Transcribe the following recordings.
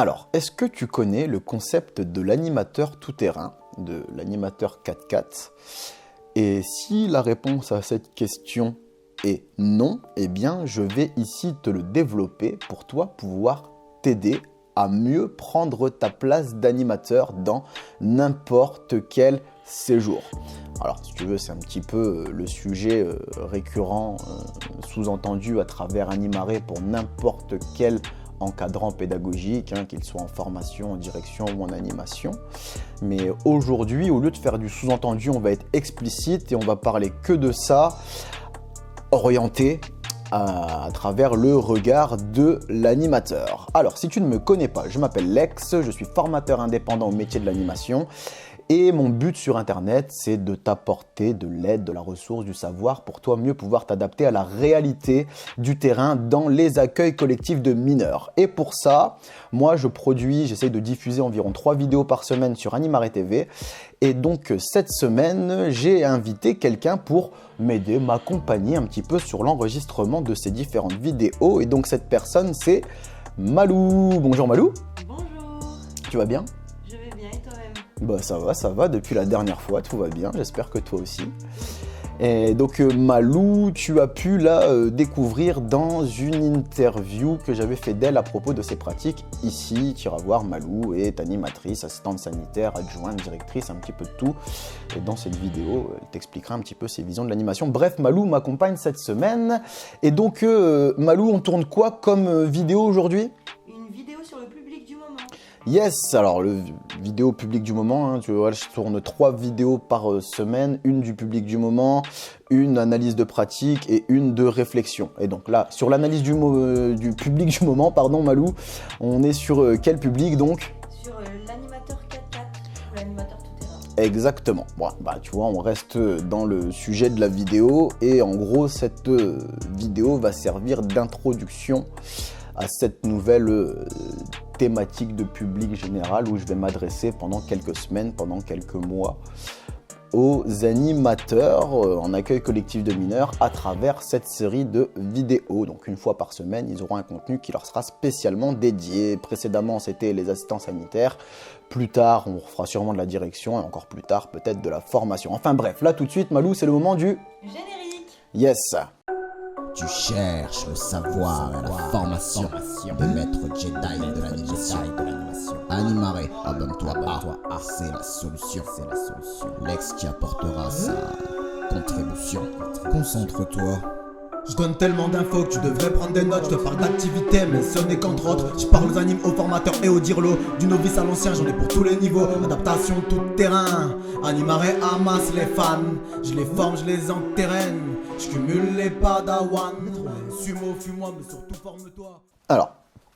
Alors, est-ce que tu connais le concept de l'animateur tout-terrain, de l'animateur 4x4? Et si la réponse à cette question est non, eh bien, je vais ici te le développer pour toi pouvoir t'aider à mieux prendre ta place d'animateur dans n'importe quel séjour. Alors, si tu veux, c'est un petit peu le sujet récurrent, sous-entendu à travers Animaré pour n'importe quel encadrant pédagogique, qu'il soit en formation, en direction ou en animation. Mais aujourd'hui, au lieu de faire du sous-entendu, on va être explicite et on va parler que de ça, orienté à travers le regard de l'animateur. Alors, si tu ne me connais pas, je m'appelle Lex, je suis formateur indépendant au métier de l'animation. Et mon but sur Internet, c'est de t'apporter de l'aide, de la ressource, du savoir pour toi mieux pouvoir t'adapter à la réalité du terrain dans les accueils collectifs de mineurs. Et pour ça, moi j'essaye de diffuser environ 3 vidéos par semaine sur Animaré TV. Et donc cette semaine, j'ai invité quelqu'un pour m'aider, m'accompagner un petit peu sur l'enregistrement de ces différentes vidéos. Et donc cette personne, c'est Malou. Bonjour Malou. Bonjour. Tu vas bien ? Je vais bien et toi-même? Bah ça va, depuis la dernière fois, tout va bien, j'espère que toi aussi. Et donc Malou, tu as pu la découvrir dans une interview que j'avais fait d'elle à propos de ses pratiques. Ici, tu iras voir, Malou est animatrice, assistante sanitaire, adjointe, directrice, un petit peu de tout. Et dans cette vidéo, elle t'expliquera un petit peu ses visions de l'animation. Bref, Malou m'accompagne cette semaine. Et donc Malou, on tourne quoi comme vidéo aujourd'hui ? Une vidéo sur le public du moment. Yes, alors le vidéo public du moment, tu vois, je tourne 3 vidéos par semaine, une du public du moment, une analyse de pratique et une de réflexion. Et donc là, sur l'analyse du public du moment, pardon Malou, on est sur quel public donc ? Sur l'animateur 4x4, l'animateur tout-terrain. Exactement. Bon, bah tu vois, on reste dans le sujet de la vidéo et en gros, cette vidéo va servir d'introduction à cette nouvelle thématique de public général où je vais m'adresser pendant quelques semaines, pendant quelques mois aux animateurs en accueil collectif de mineurs à travers cette série de vidéos. Donc une fois par semaine, ils auront un contenu qui leur sera spécialement dédié. Précédemment, c'était les assistants sanitaires. Plus tard, on fera sûrement de la direction et encore plus tard, peut-être de la formation. Enfin bref, là tout de suite, Malou, c'est le moment du générique. Yes. Tu cherches le savoir et la formation de maître Jedi de l'animation. Animaré, abonne-toi pas, c'est la solution. Lex qui apportera sa contribution. Concentre-toi. Je donne tellement d'infos que tu devrais prendre des notes. Je te parle d'activité, mais ce n'est qu'entre autres. Je parle aux animes, aux formateurs et aux dirlots. Du novice à l'ancien, j'en ai pour tous les niveaux. Adaptation tout terrain. Animaré amasse les fans. Je les forme, je les enterraine. Je cumule les padawans. Sumo, fuis-moi, mais surtout forme-toi. Alors,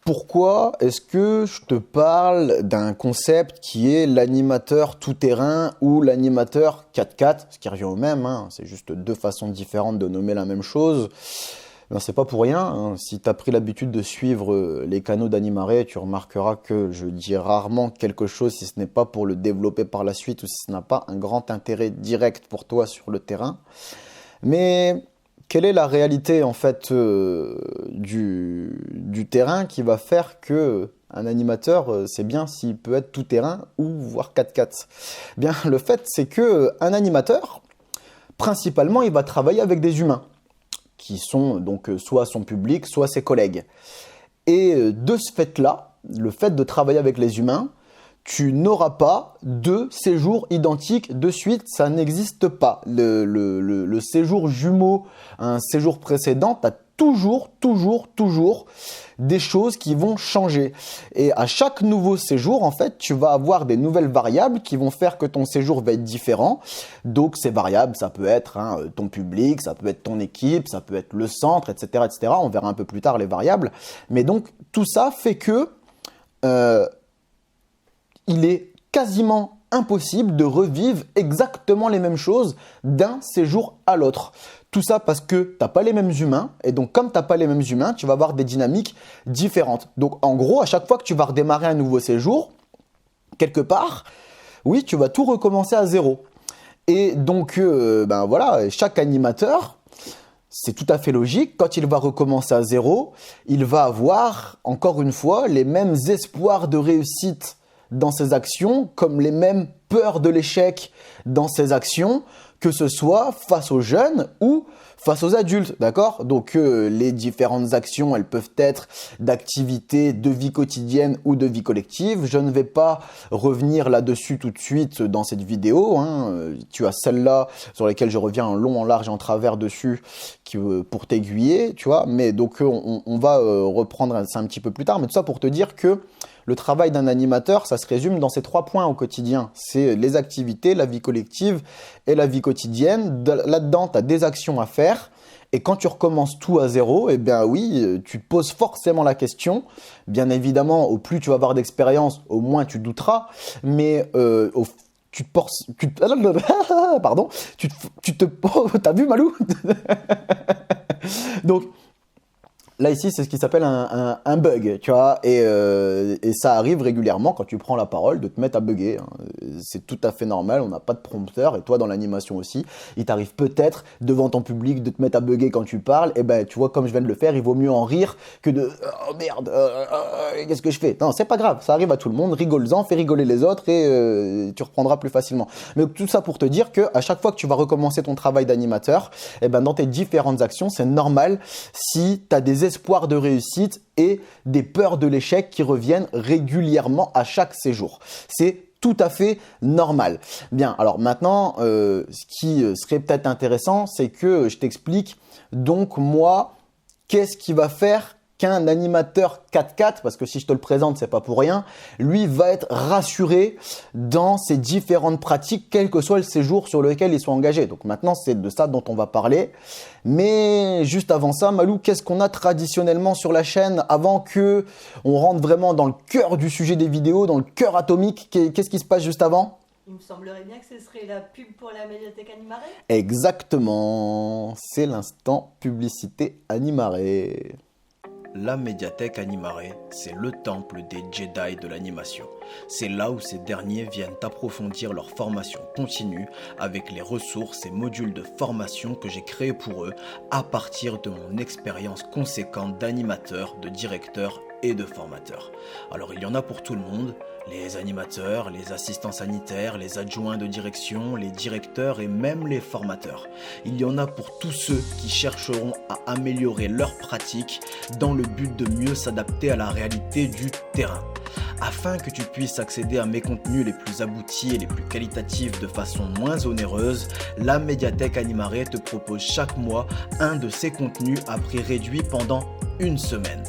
pourquoi est-ce que je te parle d'un concept qui est l'animateur tout-terrain ou l'animateur 4x4, ce qui revient au même, c'est juste 2 façons différentes de nommer la même chose. Ben, c'est pas pour rien, si tu as pris l'habitude de suivre les canaux d'Animaré, tu remarqueras que je dis rarement quelque chose si ce n'est pas pour le développer par la suite ou si ce n'a pas un grand intérêt direct pour toi sur le terrain. Mais quelle est la réalité en fait du terrain qui va faire que un animateur, c'est bien s'il peut être tout terrain ou voire 4x4 ? Bien, le fait c'est que un animateur, principalement, il va travailler avec des humains qui sont donc soit son public, soit ses collègues. Et de ce fait-là, le fait de travailler avec les humains, tu n'auras pas 2 séjours identiques de suite, ça n'existe pas. Le séjour jumeau, un séjour précédent, tu as toujours des choses qui vont changer. Et à chaque nouveau séjour, en fait, tu vas avoir des nouvelles variables qui vont faire que ton séjour va être différent. Donc ces variables, ça peut être ton public, ça peut être ton équipe, ça peut être le centre, etc., etc. On verra un peu plus tard les variables. Mais donc tout ça fait que il est quasiment impossible de revivre exactement les mêmes choses d'un séjour à l'autre. Tout ça parce que tu n'as pas les mêmes humains, et donc comme tu n'as pas les mêmes humains, tu vas avoir des dynamiques différentes. Donc en gros, à chaque fois que tu vas redémarrer un nouveau séjour, quelque part, oui, tu vas tout recommencer à zéro. Et donc, voilà, chaque animateur, c'est tout à fait logique. Quand il va recommencer à zéro, il va avoir, encore une fois, les mêmes espoirs de réussite dans ses actions, comme les mêmes peurs de l'échec dans ses actions, que ce soit face aux jeunes ou face aux adultes, d'accord? Donc les différentes actions, elles peuvent être d'activités de vie quotidienne ou de vie collective. Je ne vais pas revenir là-dessus tout de suite dans cette vidéo, hein. Tu as celle-là sur laquelle je reviens en long, en large et en travers dessus pour t'aiguiller, tu vois. Mais donc on va reprendre ça un petit peu plus tard, mais tout ça pour te dire que le travail d'un animateur, ça se résume dans ces 3 points au quotidien. C'est les activités, la vie collective et la vie quotidienne. Là-dedans, tu as des actions à faire. Et quand tu recommences tout à zéro, eh bien oui, tu te poses forcément la question. Bien évidemment, au plus tu vas avoir d'expérience, au moins tu douteras. Mais pardon, t'as vu Malou? Donc, là, ici, c'est ce qui s'appelle un bug, tu vois, et ça arrive régulièrement quand tu prends la parole de te mettre à bugger, hein. C'est tout à fait normal, on n'a pas de prompteur, et toi, dans l'animation aussi, il t'arrive peut-être, devant ton public, de te mettre à bugger quand tu parles, et ben, tu vois, comme je viens de le faire, il vaut mieux en rire que de « Oh merde, qu'est-ce que je fais ?» Non, c'est pas grave, ça arrive à tout le monde, rigole-en, fais rigoler les autres, et tu reprendras plus facilement. Mais tout ça pour te dire que à chaque fois que tu vas recommencer ton travail d'animateur, et ben, dans tes différentes actions, c'est normal si tu as des espoirs de réussite et des peurs de l'échec qui reviennent régulièrement à chaque séjour. C'est tout à fait normal. Bien, alors maintenant, ce qui serait peut-être intéressant, c'est que je t'explique donc moi, qu'est-ce qui va faire qu'un animateur 4x4, parce que si je te le présente, c'est pas pour rien, lui va être rassuré dans ses différentes pratiques, quel que soit le séjour sur lequel il soit engagé. Donc maintenant, c'est de ça dont on va parler. Mais juste avant ça, Malou, qu'est-ce qu'on a traditionnellement sur la chaîne avant que on rentre vraiment dans le cœur du sujet des vidéos, dans le cœur atomique? Qu'est-ce qui se passe juste avant? Il me semblerait bien que ce serait la pub pour la médiathèque Animaré. Exactement, c'est l'instant publicité Animaré. La médiathèque Animaré, c'est le temple des Jedi de l'animation. C'est là où ces derniers viennent approfondir leur formation continue avec les ressources et modules de formation que j'ai créés pour eux à partir de mon expérience conséquente d'animateur, de directeur et de formateur. Alors il y en a pour tout le monde, les animateurs, les assistants sanitaires, les adjoints de direction, les directeurs et même les formateurs. Il y en a pour tous ceux qui chercheront à améliorer leur pratique dans le but de mieux s'adapter à la réalité du terrain. Afin que tu puisses accéder à mes contenus les plus aboutis et les plus qualitatifs de façon moins onéreuse, la médiathèque Animaré te propose chaque mois un de ces contenus à prix réduit pendant une semaine.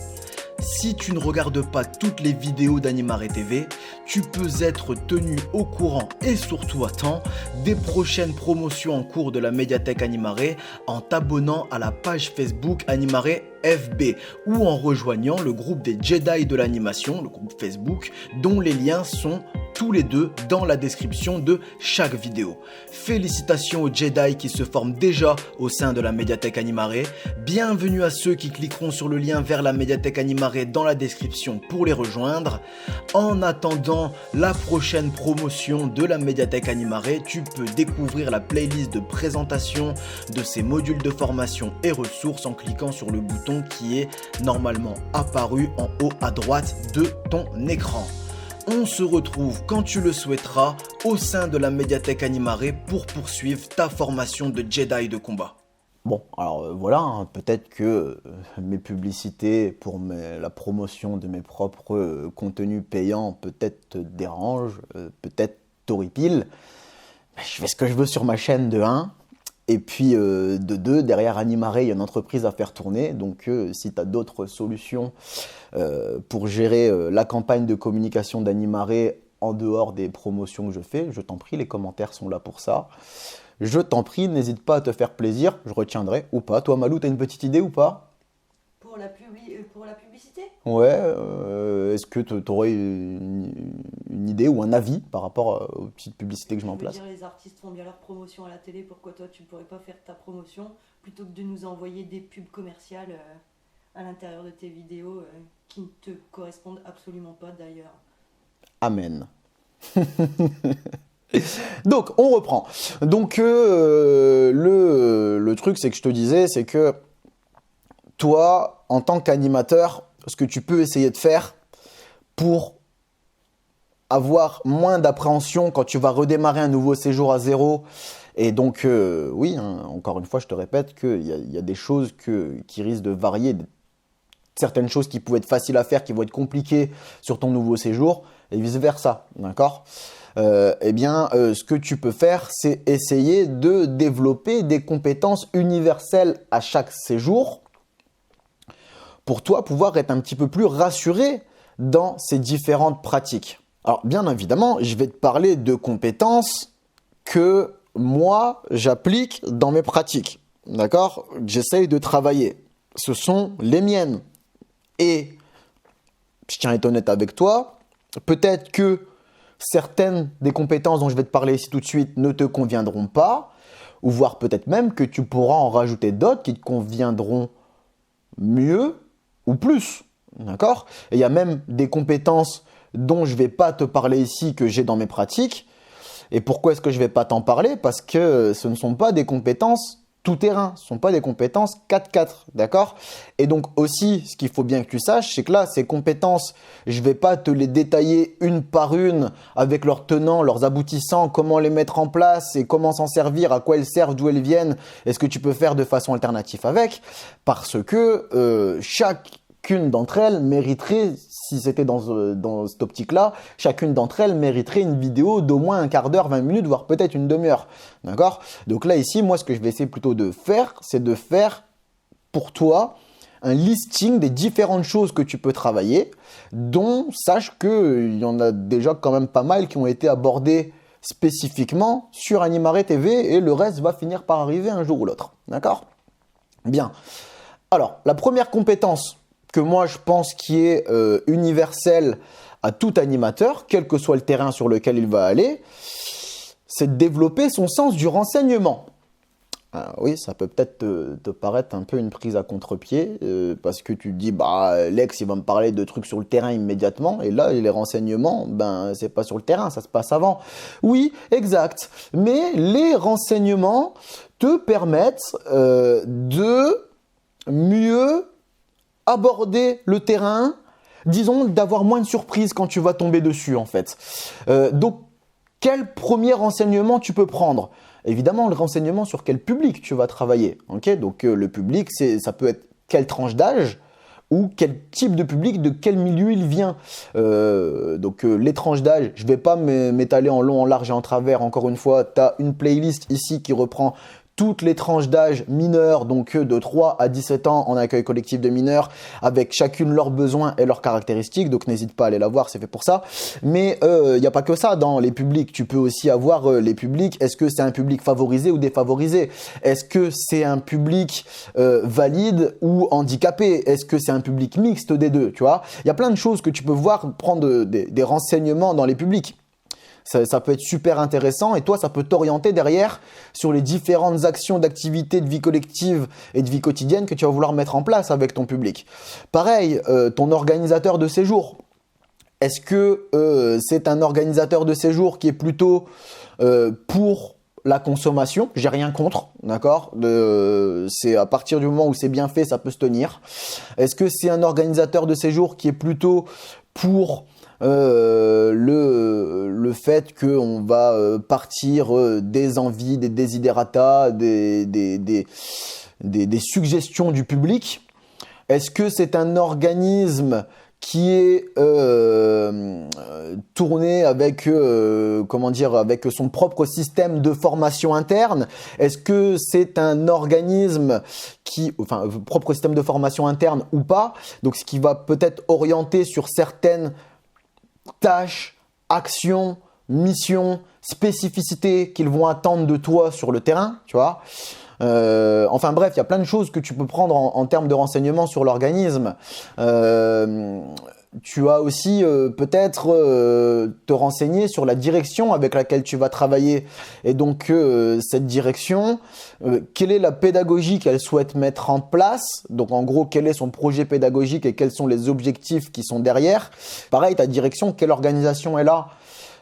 Si tu ne regardes pas toutes les vidéos d'Animaré TV, tu peux être tenu au courant et surtout à temps des prochaines promotions en cours de la médiathèque Animaré en t'abonnant à la page Facebook Animaré FB ou en rejoignant le groupe des Jedi de l'animation, le groupe Facebook, dont les liens sont tous les deux dans la description de chaque vidéo. Félicitations aux Jedi qui se forment déjà au sein de la médiathèque Animaré. Bienvenue à ceux qui cliqueront sur le lien vers la médiathèque Animaré dans la description pour les rejoindre. En attendant la prochaine promotion de la médiathèque Animaré, tu peux découvrir la playlist de présentation de ces modules de formation et ressources en cliquant sur le bouton qui est normalement apparu en haut à droite de ton écran. On se retrouve quand tu le souhaiteras au sein de la médiathèque Animaré pour poursuivre ta formation de Jedi de combat. Bon, alors voilà, hein, peut-être que mes publicités pour la promotion de mes propres contenus payants peut-être te dérangent, peut-être t'horripilent. Je fais ce que je veux sur ma chaîne de 1. Et puis de 2, derrière Animaré, il y a une entreprise à faire tourner. Donc si tu as d'autres solutions pour gérer la campagne de communication d'Animaré en dehors des promotions que je fais, je t'en prie, les commentaires sont là pour ça. Je t'en prie, n'hésite pas à te faire plaisir, je retiendrai ou pas. Toi Malou, tu as une petite idée ou pas? Pour la publicité? Ouais, est-ce que tu aurais une idée ou un avis par rapport aux petites publicités que je mets en place? Les artistes font bien leur promotion à la télé, pourquoi toi tu ne pourrais pas faire ta promotion plutôt que de nous envoyer des pubs commerciales à l'intérieur de tes vidéos qui ne te correspondent absolument pas d'ailleurs. Amen. Donc, on reprend. Donc, le truc, c'est que je te disais, c'est que toi, en tant qu'animateur, ce que tu peux essayer de faire pour avoir moins d'appréhension quand tu vas redémarrer un nouveau séjour à zéro. Et donc, oui, hein, encore une fois, je te répète qu'il y a des choses qui risquent de varier. Certaines choses qui pouvaient être faciles à faire, qui vont être compliquées sur ton nouveau séjour, et vice-versa, d'accord ? Ce que tu peux faire, c'est essayer de développer des compétences universelles à chaque séjour pour toi pouvoir être un petit peu plus rassuré dans ces différentes pratiques. Alors, bien évidemment, je vais te parler de compétences que moi, j'applique dans mes pratiques, d'accord ? J'essaye de travailler. Ce sont les miennes. Et je tiens à être honnête avec toi, peut-être que certaines des compétences dont je vais te parler ici tout de suite ne te conviendront pas, ou voire peut-être même que tu pourras en rajouter d'autres qui te conviendront mieux ou plus, d'accord ? Et il y a même des compétences dont je ne vais pas te parler ici que j'ai dans mes pratiques. Et pourquoi est-ce que je ne vais pas t'en parler ? Parce que ce ne sont pas des compétences tout-terrain, ce ne sont pas des compétences 4-4, d'accord ? Et donc aussi, ce qu'il faut bien que tu saches, c'est que là, ces compétences, je ne vais pas te les détailler une par une avec leurs tenants, leurs aboutissants, comment les mettre en place et comment s'en servir, à quoi elles servent, d'où elles viennent et ce que tu peux faire de façon alternative avec, parce que chacune d'entre elles mériterait, si c'était dans cette optique-là, chacune d'entre elles mériterait une vidéo d'au moins un quart d'heure, 20 minutes, voire peut-être une demi-heure. D'accord ? Donc là, ici, moi, ce que je vais essayer plutôt de faire, c'est de faire pour toi un listing des différentes choses que tu peux travailler, dont sache qu'il y en a déjà quand même pas mal qui ont été abordées spécifiquement sur Animare TV et le reste va finir par arriver un jour ou l'autre. D'accord ? Bien. Alors, la première compétence que moi je pense qui est universelle à tout animateur, quel que soit le terrain sur lequel il va aller, c'est de développer son sens du renseignement. Oui, ça peut peut-être te paraître un peu une prise à contre-pied, parce que tu te dis, Lex, il va me parler de trucs sur le terrain immédiatement, et là, les renseignements, c'est pas sur le terrain, ça se passe avant. Oui, exact, mais les renseignements te permettent de mieux aborder le terrain, disons d'avoir moins de surprises quand tu vas tomber dessus en fait. Donc, quel premier renseignement tu peux prendre ? Évidemment, le renseignement sur quel public tu vas travailler. Okay ? Donc, le public, ça peut être quelle tranche d'âge ou quel type de public, de quel milieu il vient. Les tranches d'âge, je ne vais pas m'étaler en long, en large et en travers. Encore une fois, tu as une playlist ici qui reprend toutes les tranches d'âge mineurs, donc de 3 à 17 ans en accueil collectif de mineurs, avec chacune leurs besoins et leurs caractéristiques, donc n'hésite pas à aller la voir, c'est fait pour ça. Mais il n'y a pas que ça dans les publics, tu peux aussi avoir les publics, est-ce que c'est un public favorisé ou défavorisé ? Est-ce que c'est un public valide ou handicapé ? Est-ce que c'est un public mixte des deux, tu vois ? Il y a plein de choses que tu peux voir, prendre des renseignements dans les publics. Ça peut être super intéressant et toi, ça peut t'orienter derrière sur les différentes actions d'activités de vie collective et de vie quotidienne que tu vas vouloir mettre en place avec ton public. Pareil, ton organisateur de séjour. Est-ce que c'est un organisateur de séjour qui est plutôt pour la consommation ? J'ai rien contre, d'accord ? C'est à partir du moment où c'est bien fait, ça peut se tenir. Est-ce que c'est un organisateur de séjour qui est plutôt pour le fait qu'on va partir des envies, des desiderata, des suggestions du public ? Est-ce que c'est un organisme qui est tourné avec avec son propre système de formation interne? Est-ce que c'est un organisme propre système de formation interne ou pas? Donc ce qui va peut-être orienter sur certaines tâches, actions, missions, spécificités qu'ils vont attendre de toi sur le terrain, tu vois. Bref, il y a plein de choses que tu peux prendre en termes de renseignements sur l'organisme. Tu as aussi peut-être te renseigner sur la direction avec laquelle tu vas travailler. Et donc, cette direction, quelle est la pédagogie qu'elle souhaite mettre en place? Donc, en gros, quel est son projet pédagogique et quels sont les objectifs qui sont derrière? Pareil, ta direction, quelle organisation elle a?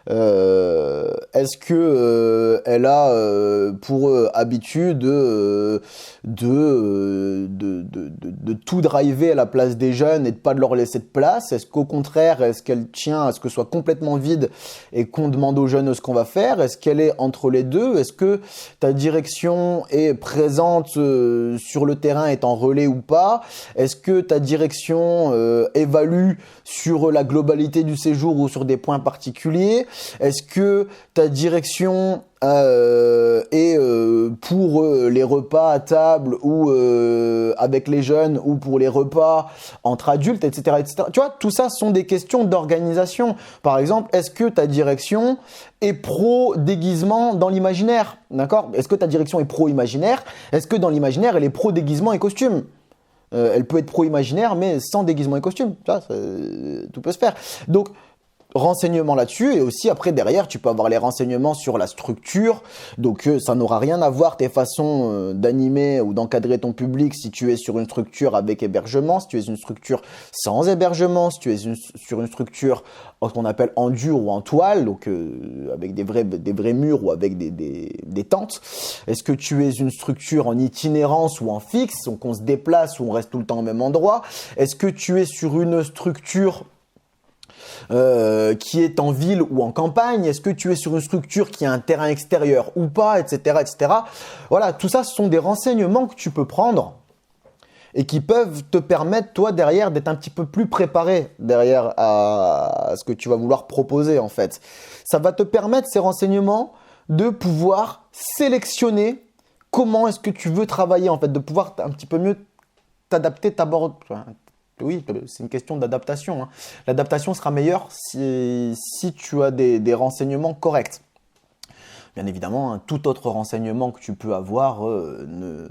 Est-ce que elle a pour habitude de tout driver à la place des jeunes et de pas leur laisser de place? Est-ce qu'au contraire, est-ce qu'elle tient à ce que ce soit complètement vide et qu'on demande aux jeunes ce qu'on va faire? Est-ce qu'elle est entre les deux? Est-ce que ta direction est présente sur le terrain, est en relais ou pas? Est-ce que ta direction évalue sur la globalité du séjour ou sur des points particuliers? Est-ce que ta direction est pour les repas à table ou avec les jeunes ou pour les repas entre adultes, etc., etc. Tu vois, tout ça sont des questions d'organisation. Par exemple, est-ce que ta direction est pro-déguisement dans l'imaginaire? D'accord? Est-ce que ta direction est pro-imaginaire? Est-ce que dans l'imaginaire, elle est pro-déguisement et costume? Elle peut être pro-imaginaire, mais sans déguisement et costume. Ça, tout peut se faire. Donc, renseignements là-dessus, et aussi après derrière tu peux avoir les renseignements sur la structure, donc ça n'aura rien à voir tes façons d'animer ou d'encadrer ton public si tu es sur une structure avec hébergement, si tu es une structure sans hébergement, si tu es sur une structure qu'on appelle en dur ou en toile, donc avec des vrais murs ou avec des tentes. Est-ce que tu es une structure en itinérance ou en fixe, donc on se déplace ou on reste tout le temps au même endroit? Est-ce que tu es sur une structure qui est en ville ou en campagne? Est-ce que tu es sur une structure qui a un terrain extérieur ou pas, etc., etc. Voilà, tout ça, ce sont des renseignements que tu peux prendre et qui peuvent te permettre, toi, derrière, d'être un petit peu plus préparé derrière à ce que tu vas vouloir proposer, en fait. Ça va te permettre, ces renseignements, de pouvoir sélectionner comment est-ce que tu veux travailler, en fait, de pouvoir un petit peu mieux t'adapter, oui, c'est une question d'adaptation. L'adaptation sera meilleure si tu as des renseignements corrects. Bien évidemment, tout autre renseignement que tu peux avoir ne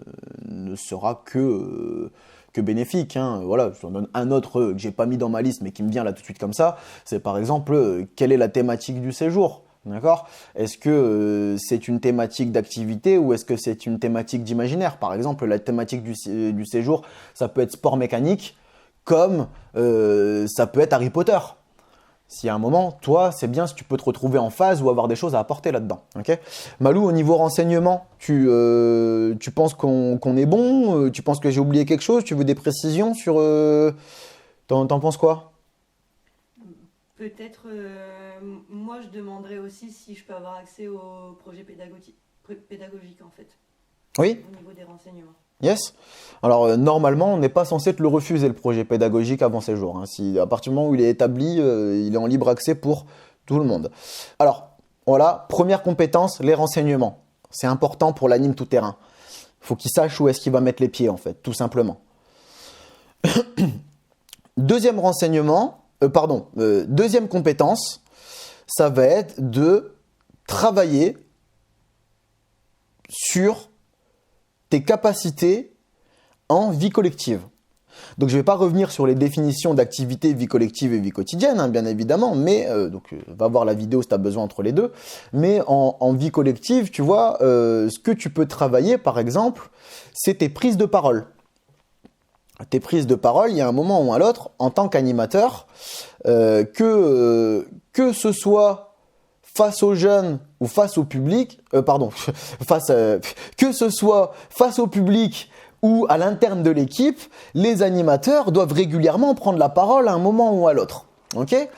sera que bénéfique. Voilà, je t'en donne un autre que j'ai pas mis dans ma liste, mais qui me vient là tout de suite comme ça. C'est par exemple, quelle est la thématique du séjour? D'accord? Est-ce que c'est une thématique d'activité ou est-ce que c'est une thématique d'imaginaire? Par exemple, la thématique du séjour, ça peut être sport mécanique, comme ça peut être Harry Potter. S'il y a un moment, toi, c'est bien si tu peux te retrouver en phase ou avoir des choses à apporter là-dedans. Okay? Malou, au niveau renseignement, tu penses qu'on est bon? Tu penses que j'ai oublié quelque chose? Tu veux des précisions sur... T'en penses quoi? Peut-être, moi je demanderais aussi si je peux avoir accès au projet pédagogique en fait. Oui. Au niveau des renseignements. Yes. Alors normalement, on n'est pas censé te le refuser, le projet pédagogique avant séjour. Si à partir du moment où il est établi, il est en libre accès pour tout le monde. Alors voilà, première compétence, les renseignements. C'est important pour l'anime tout terrain. Il faut qu'il sache où est-ce qu'il va mettre les pieds en fait, tout simplement. Deuxième compétence, ça va être de travailler sur tes capacités en vie collective. Donc je ne vais pas revenir sur les définitions d'activité, vie collective et vie quotidienne, bien évidemment, mais va voir la vidéo si tu as besoin entre les deux. Mais en vie collective, tu vois, ce que tu peux travailler, par exemple, c'est tes prises de parole. Tes prises de parole, il y a un moment ou à l'autre, en tant qu'animateur, que ce soit face aux jeunes ou face au public, que ce soit face au public ou à l'interne de l'équipe, les animateurs doivent régulièrement prendre la parole à un moment ou à l'autre. Okay?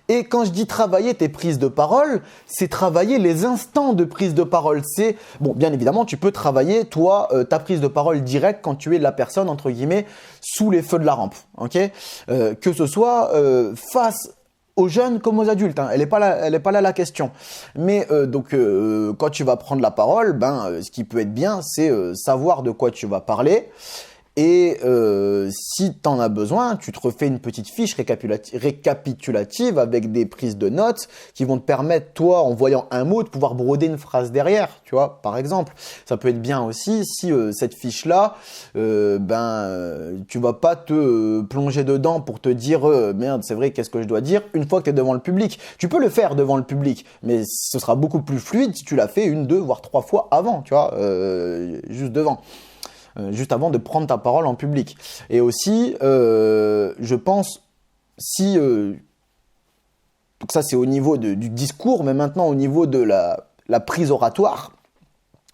Et quand je dis travailler tes prises de parole, c'est travailler les instants de prise de parole. C'est bon, bien évidemment, tu peux travailler toi ta prise de parole directe quand tu es la personne entre guillemets sous les feux de la rampe. Okay? Que ce soit face aux jeunes comme aux adultes, elle est pas là la question. Mais quand tu vas prendre la parole, ce qui peut être bien, c'est savoir de quoi tu vas parler. Et si tu en as besoin, tu te refais une petite fiche récapitulative avec des prises de notes qui vont te permettre, toi, en voyant un mot, de pouvoir broder une phrase derrière, tu vois, par exemple. Ça peut être bien aussi si cette fiche-là, tu vas pas te plonger dedans pour te dire merde, c'est vrai, qu'est-ce que je dois dire une fois que tu es devant le public. Tu peux le faire devant le public, mais ce sera beaucoup plus fluide si tu l'as fait 1, 2, voire 3 fois avant, tu vois, juste devant. Juste avant de prendre ta parole en public. Et aussi, je pense, si Donc ça, c'est au niveau du discours, mais maintenant au niveau de la prise oratoire.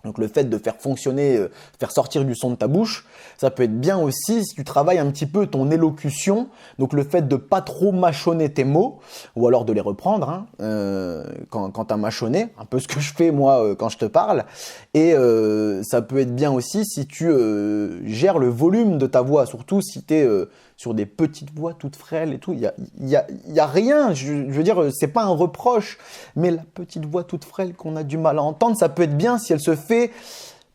Donc le fait de faire fonctionner, faire sortir du son de ta bouche, ça peut être bien aussi si tu travailles un petit peu ton élocution, donc le fait de pas trop mâchonner tes mots, ou alors de les reprendre quand tu as mâchonné, un peu ce que je fais moi quand je te parle, et ça peut être bien aussi si tu gères le volume de ta voix, surtout si tu es sur des petites voix toutes frêles et tout, il y a rien, je veux dire, c'est pas un reproche, mais la petite voix toute frêle qu'on a du mal à entendre, ça peut être bien si elle se fait,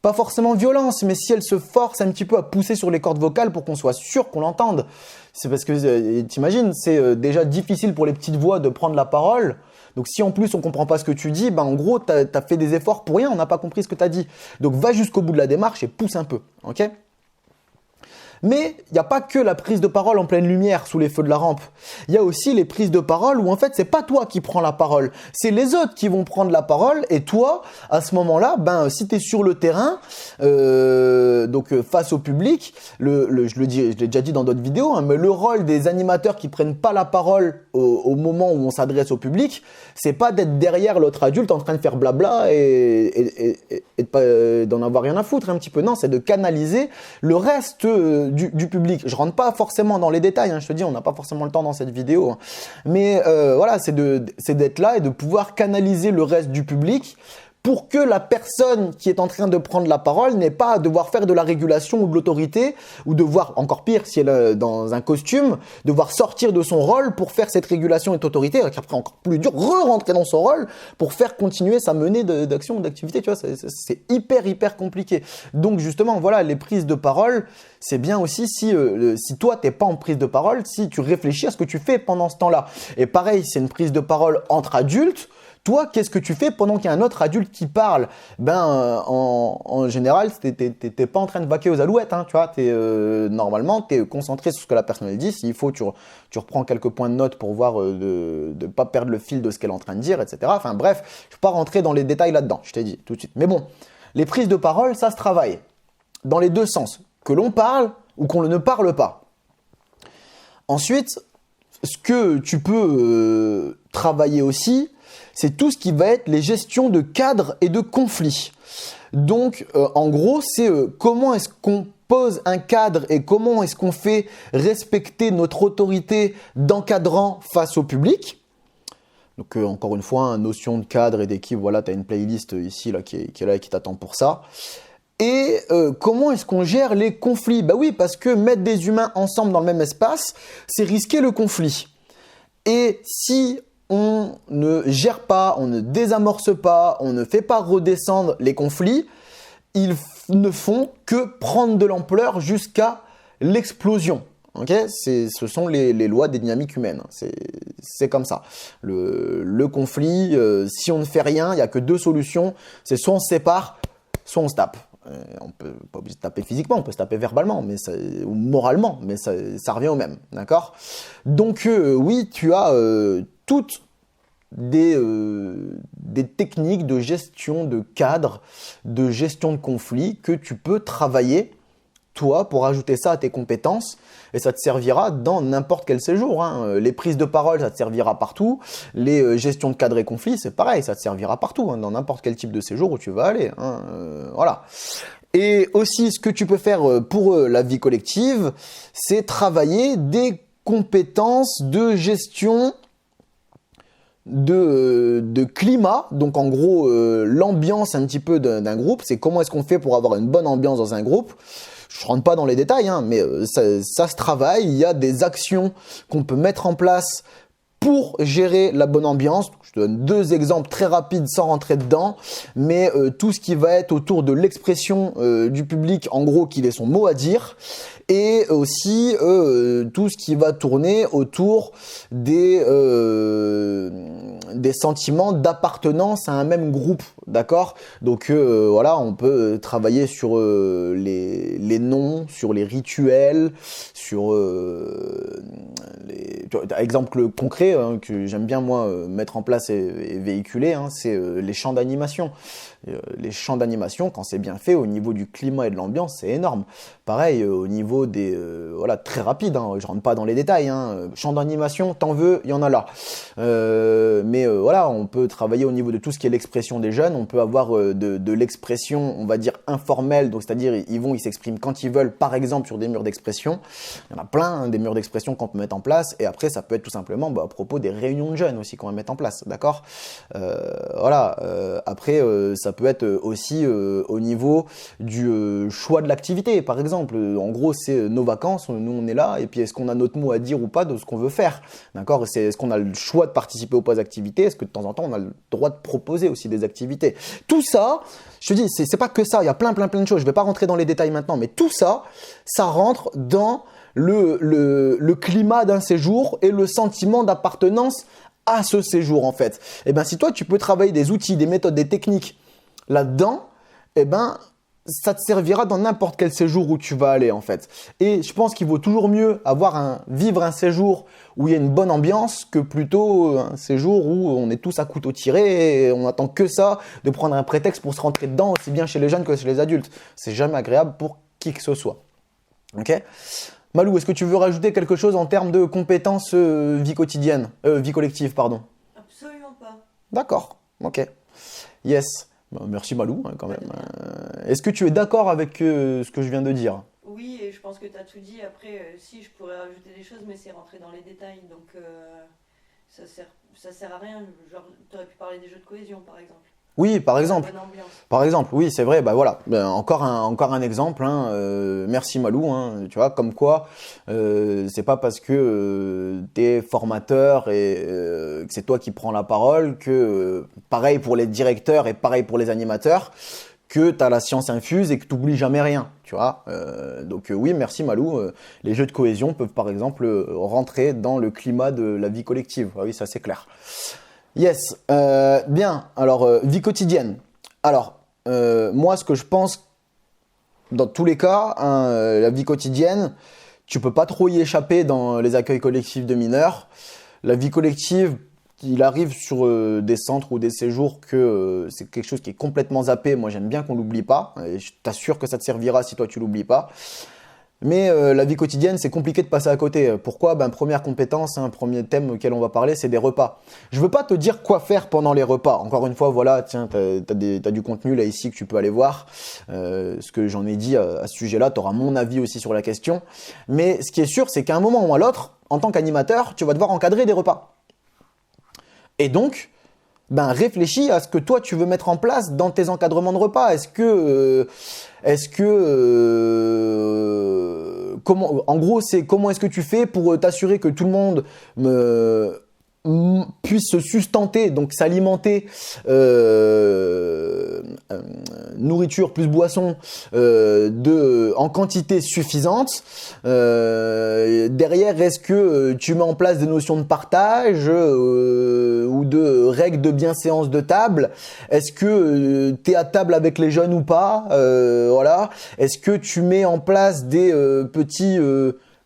pas forcément violence, mais si elle se force un petit peu à pousser sur les cordes vocales pour qu'on soit sûr qu'on l'entende. C'est parce que, t'imagines, c'est déjà difficile pour les petites voix de prendre la parole, donc si en plus on comprend pas ce que tu dis, ben en gros t'as fait des efforts pour rien, on n'a pas compris ce que t'as dit. Donc va jusqu'au bout de la démarche et pousse un peu, ok ? Mais il n'y a pas que la prise de parole en pleine lumière sous les feux de la rampe. Il y a aussi les prises de parole où en fait c'est pas toi qui prends la parole, c'est les autres qui vont prendre la parole et toi à ce moment-là, ben si tu es sur le terrain, face au public, je l'ai déjà dit dans d'autres vidéos, mais le rôle des animateurs qui prennent pas la parole au moment où on s'adresse au public, c'est pas d'être derrière l'autre adulte en train de faire blabla et d'en avoir rien à foutre un petit peu. Non, c'est de canaliser le reste du public. Je rentre pas forcément dans les détails, je te dis, on n'a pas forcément le temps dans cette vidéo. Mais voilà, c'est d'être là et de pouvoir canaliser le reste du public pour que la personne qui est en train de prendre la parole n'ait pas à devoir faire de la régulation ou de l'autorité, ou devoir, encore pire si elle est dans un costume, devoir sortir de son rôle pour faire cette régulation et cette autorité, et après encore plus dur, re-rentrer dans son rôle pour faire continuer sa menée d'action ou d'activité, tu vois, c'est hyper compliqué. Donc justement, voilà, les prises de parole, c'est bien aussi si toi t'es pas en prise de parole, si tu réfléchis à ce que tu fais pendant ce temps-là. Et pareil, c'est une prise de parole entre adultes. Toi, qu'est-ce que tu fais pendant qu'il y a un autre adulte qui parle ? En général, t'es pas en train de vaquer aux alouettes, tu vois. Normalement, t'es concentré sur ce que la personne elle dit. S'il faut, tu reprends quelques points de note pour voir de pas perdre le fil de ce qu'elle est en train de dire, etc. Enfin bref, je vais pas rentrer dans les détails là-dedans. Je t'ai dit tout de suite. Mais bon, les prises de parole, ça se travaille dans les deux sens, que l'on parle ou qu'on ne parle pas. Ensuite, ce que tu peux travailler aussi, c'est tout ce qui va être les gestions de cadres et de conflits. Donc, en gros, c'est comment est-ce qu'on pose un cadre et comment est-ce qu'on fait respecter notre autorité d'encadrant face au public. Donc, encore une fois, notion de cadre et d'équipe, voilà, tu as une playlist ici là, qui est là et qui t'attend pour ça. Et comment est-ce qu'on gère les conflits ? Bah oui, parce que mettre des humains ensemble dans le même espace, c'est risquer le conflit. Et si on ne gère pas, on ne désamorce pas, on ne fait pas redescendre les conflits, ils ne font que prendre de l'ampleur jusqu'à l'explosion. Okay, ce sont les lois des dynamiques humaines. C'est comme ça. Le conflit, si on ne fait rien, il n'y a que deux solutions. C'est soit on se sépare, soit on se tape. On peut pas obligé de taper physiquement, on peut se taper verbalement, ou moralement, mais ça revient au même, d'accord ? Donc oui, tu as toutes des techniques de gestion de cadre, de gestion de conflit que tu peux travailler, toi, pour ajouter ça à tes compétences, et ça te servira dans n'importe quel séjour. Les prises de parole, ça te servira partout. Les gestions de cadre et conflits, c'est pareil, ça te servira partout, dans n'importe quel type de séjour où tu vas aller. Voilà. Et aussi, ce que tu peux faire pour la vie collective, c'est travailler des compétences de gestion de climat. Donc en gros, l'ambiance un petit peu d'un groupe, c'est comment est-ce qu'on fait pour avoir une bonne ambiance dans un groupe. Je rentre pas dans les détails, mais ça se travaille. Il y a des actions qu'on peut mettre en place pour gérer la bonne ambiance. Je te donne deux exemples très rapides sans rentrer dedans, mais tout ce qui va être autour de l'expression du public, en gros qu'il ait son mot à dire, et aussi tout ce qui va tourner autour des sentiments d'appartenance à un même groupe, d'accord ? Donc voilà, on peut travailler sur les noms, sur les rituels, sur exemple concret hein, que j'aime bien moi mettre en place et véhiculer, hein, c'est les champs d'animation. Les champs d'animation, quand c'est bien fait, au niveau du climat et de l'ambiance, c'est énorme. Pareil, au niveau des... voilà, très rapide, hein, je rentre pas dans les détails. Hein, champ d'animation, t'en veux, il y en a là. Mais voilà, on peut travailler au niveau de tout ce qui est l'expression des jeunes. On peut avoir de l'expression, on va dire, informelle. Donc, c'est-à-dire, ils s'expriment quand ils veulent, par exemple, sur des murs d'expression. Il y en a plein, hein, des murs d'expression qu'on peut mettre en place. Et après, ça peut être tout simplement à propos des réunions de jeunes aussi qu'on va mettre en place. D'accord voilà. Après, ça peut être aussi au niveau du choix de l'activité, par exemple. En gros, c'est nos vacances, nous on est là, et puis est-ce qu'on a notre mot à dire ou pas de ce qu'on veut faire, d'accord? Est-ce qu'on a le choix de participer ou pas aux activités? Est-ce que de temps en temps on a le droit de proposer aussi des activités? Tout ça, je te dis, c'est pas que ça, il y a plein de choses, je vais pas rentrer dans les détails maintenant, mais tout ça, ça rentre dans le climat d'un séjour et le sentiment d'appartenance à ce séjour en fait. Et bien si toi tu peux travailler des outils, des méthodes, des techniques là-dedans, eh ben, ça te servira dans n'importe quel séjour où tu vas aller en fait. Et je pense qu'il vaut toujours mieux vivre un séjour où il y a une bonne ambiance que plutôt un séjour où on est tous à couteau tiré et on attend que ça, de prendre un prétexte pour se rentrer dedans aussi bien chez les jeunes que chez les adultes. C'est jamais agréable pour qui que ce soit. Ok ? Malou, est-ce que tu veux rajouter quelque chose en termes de compétences vie collective, pardon ? Absolument pas. D'accord, ok. Yes. Merci Malou, hein, quand même. Est-ce que tu es d'accord avec ce que je viens de dire? Oui, et je pense que tu as tout dit. Après, si, je pourrais rajouter des choses, mais c'est rentrer dans les détails. Donc, ça sert à rien. Genre, tu aurais pu parler des jeux de cohésion, par exemple. Oui, par exemple. Bonne ambiance. Par exemple, oui, c'est vrai. Bah voilà, encore un exemple. Hein, merci Malou. Hein, tu vois, comme quoi, c'est pas parce que t'es formateur et que c'est toi qui prends la parole que pareil pour les directeurs et pareil pour les animateurs, que t'as la science infuse et que t'oublies jamais rien. Tu vois. Donc oui, merci Malou. Les jeux de cohésion peuvent par exemple rentrer dans le climat de la vie collective. Ah oui, ça c'est clair. Yes, bien. Alors, vie quotidienne. Alors, moi, ce que je pense, dans tous les cas, hein, la vie quotidienne, tu peux pas trop y échapper dans les accueils collectifs de mineurs. La vie collective, il arrive sur des centres ou des séjours que c'est quelque chose qui est complètement zappé. Moi, j'aime bien qu'on l'oublie pas. Et je t'assure que ça te servira si toi, tu l'oublies pas. Mais la vie quotidienne, c'est compliqué de passer à côté. Pourquoi? Première compétence, un premier thème auquel on va parler, c'est des repas. Je veux pas te dire quoi faire pendant les repas. Encore une fois, voilà, tiens, t'as du contenu là ici que tu peux aller voir. Ce que j'en ai dit à ce sujet-là, t'auras mon avis aussi sur la question. Mais ce qui est sûr, c'est qu'à un moment ou à l'autre, en tant qu'animateur, tu vas devoir encadrer des repas. Et donc, réfléchis à ce que toi tu veux mettre en place dans tes encadrements de repas. Comment est-ce que tu fais pour t'assurer que tout le monde puisse se sustenter, donc s'alimenter, nourriture plus boisson en quantité suffisante. Derrière, est-ce que tu mets en place des notions de partage ou de règles de bienséance de table? Est-ce que tu es à table avec les jeunes ou pas? Voilà. Est-ce que tu mets en place des petits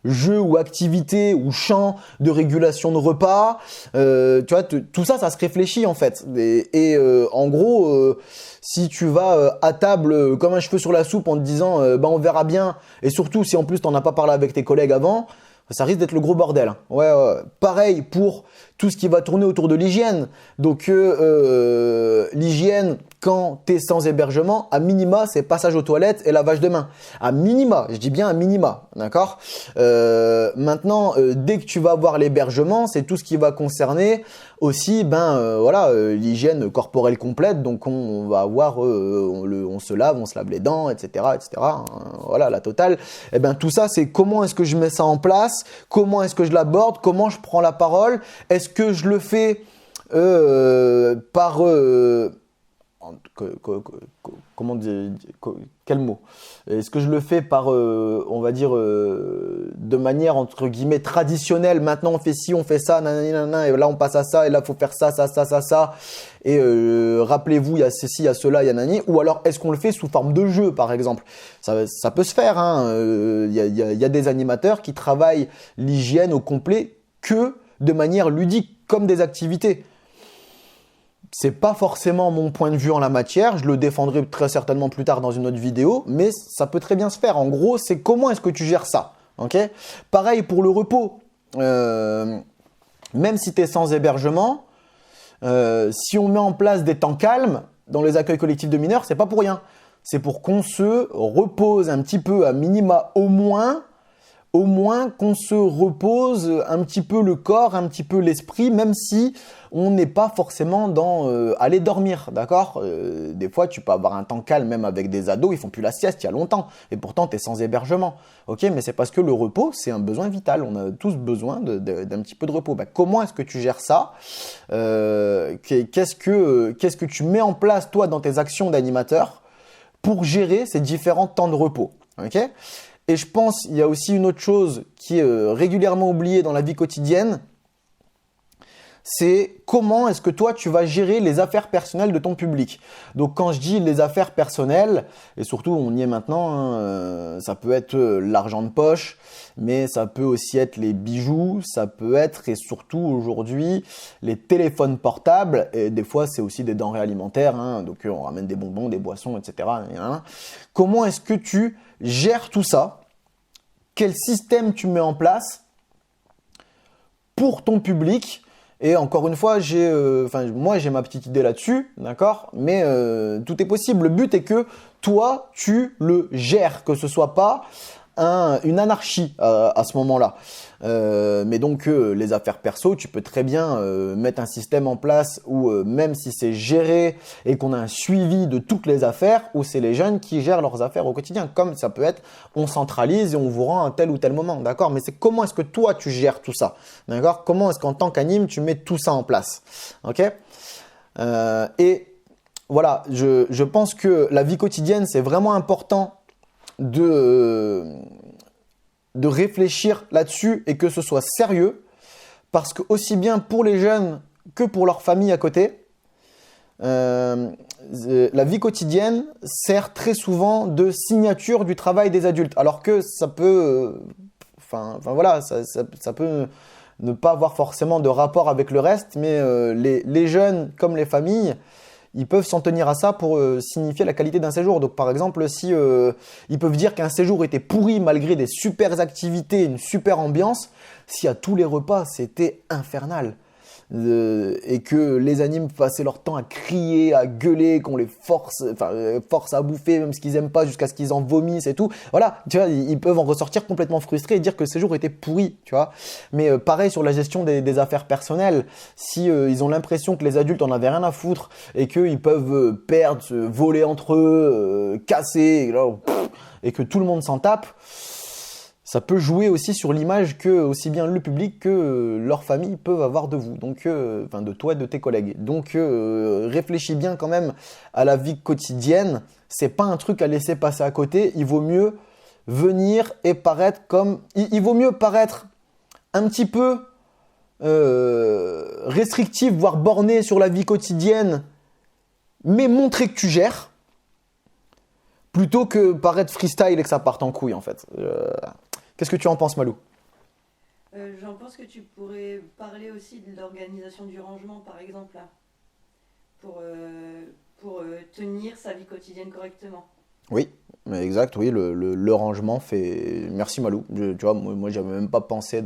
jeux ou activités ou champs de régulation de repas, tu vois, tout ça, ça se réfléchit en fait. Et en gros, si tu vas à table comme un cheveu sur la soupe en te disant, on verra bien, et surtout si en plus t'en as pas parlé avec tes collègues avant, ça risque d'être le gros bordel. Ouais, pareil pour tout ce qui va tourner autour de l'hygiène. Donc l'hygiène, quand t'es sans hébergement, à minima, c'est passage aux toilettes et lavage de mains. À minima, je dis bien à minima, d'accord. Maintenant, dès que tu vas avoir l'hébergement, c'est tout ce qui va concerner aussi, l'hygiène corporelle complète. Donc on va avoir, on se lave les dents, etc., etc. Voilà, la totale. Et tout ça, c'est comment est-ce que je mets ça en place, comment est-ce que je l'aborde, comment je prends la parole. Est-ce que je le fais par comment dire, quel mot? Est-ce que je le fais par, on va dire, de manière entre guillemets traditionnelle? Maintenant, on fait ci, on fait ça, nanana, et là, on passe à ça, et là, faut faire ça. Et rappelez-vous, il y a ceci, il y a cela, il y a nani. Ou alors, est-ce qu'on le fait sous forme de jeu, par exemple? Ça peut se faire. Hein. Y a des animateurs qui travaillent l'hygiène au complet que de manière ludique, comme des activités. C'est pas forcément mon point de vue en la matière, je le défendrai très certainement plus tard dans une autre vidéo, mais ça peut très bien se faire. En gros, c'est comment est-ce que tu gères ça, ok? Pareil pour le repos. Même si tu es sans hébergement, si on met en place des temps calmes dans les accueils collectifs de mineurs, c'est pas pour rien. C'est pour qu'on se repose un petit peu, à minima au moins qu'on se repose un petit peu le corps, un petit peu l'esprit, même si on n'est pas forcément dans aller dormir, d'accord? Des fois, tu peux avoir un temps calme, même avec des ados, ils font plus la sieste il y a longtemps, et pourtant, tu es sans hébergement. Ok, mais c'est parce que le repos, c'est un besoin vital. On a tous besoin d'un petit peu de repos. Ben, comment est-ce que tu gères ça? Qu'est-ce que tu mets en place, toi, dans tes actions d'animateur pour gérer ces différents temps de repos? Ok? Et je pense qu'il y a aussi une autre chose qui est régulièrement oubliée dans la vie quotidienne, c'est comment est-ce que toi tu vas gérer les affaires personnelles de ton public. Donc quand je dis les affaires personnelles, et surtout on y est maintenant, hein, ça peut être l'argent de poche, mais ça peut aussi être les bijoux, ça peut être et surtout aujourd'hui les téléphones portables, et des fois c'est aussi des denrées alimentaires, hein, donc on ramène des bonbons, des boissons, etc. Comment est-ce que tu gères tout ça? Quel système tu mets en place pour ton public? Et encore une fois, moi j'ai ma petite idée là-dessus, d'accord? Mais tout est possible. Le but est que toi, tu le gères, que ce soit pas une anarchie à ce moment-là. Mais donc les affaires perso, tu peux très bien mettre un système en place où même si c'est géré et qu'on a un suivi de toutes les affaires, où c'est les jeunes qui gèrent leurs affaires au quotidien. Comme ça peut être, on centralise et on vous rend à tel ou tel moment, d'accord? Mais c'est comment est-ce que toi tu gères tout ça, d'accord? Comment est-ce qu'en tant qu'anime tu mets tout ça en place, ok? Et voilà, je pense que la vie quotidienne c'est vraiment important de réfléchir là-dessus et que ce soit sérieux, parce que aussi bien pour les jeunes que pour leur famille à côté, la vie quotidienne sert très souvent de signature du travail des adultes, alors que ça peut, voilà, ça peut ne pas avoir forcément de rapport avec le reste, mais les jeunes comme les familles, ils peuvent s'en tenir à ça pour signifier la qualité d'un séjour. Donc par exemple, si ils peuvent dire qu'un séjour était pourri malgré des super activités, une super ambiance, si à tous les repas c'était infernal, et que les animes passaient leur temps à crier, à gueuler, qu'on les force à bouffer même ce qu'ils aiment pas jusqu'à ce qu'ils en vomissent et tout. Voilà, tu vois, ils peuvent en ressortir complètement frustrés et dire que le séjour était pourri, tu vois. Mais pareil sur la gestion des affaires personnelles, si ils ont l'impression que les adultes en avaient rien à foutre et qu'ils peuvent perdre, se voler entre eux, casser, et que tout le monde s'en tape, ça peut jouer aussi sur l'image que aussi bien le public que leur famille peuvent avoir de vous, donc de toi et de tes collègues. Donc réfléchis bien quand même à la vie quotidienne. C'est pas un truc à laisser passer à côté. Il vaut mieux venir et paraître comme, il vaut mieux paraître un petit peu restrictif, voire borné sur la vie quotidienne, mais montrer que tu gères, plutôt que paraître freestyle et que ça parte en couille en fait. Qu'est-ce que tu en penses, Malou? J'en pense que tu pourrais parler aussi de l'organisation du rangement, par exemple, là, pour tenir sa vie quotidienne correctement. Oui, exact, oui, le rangement fait... Merci Malou, tu vois, moi j'avais même pas pensé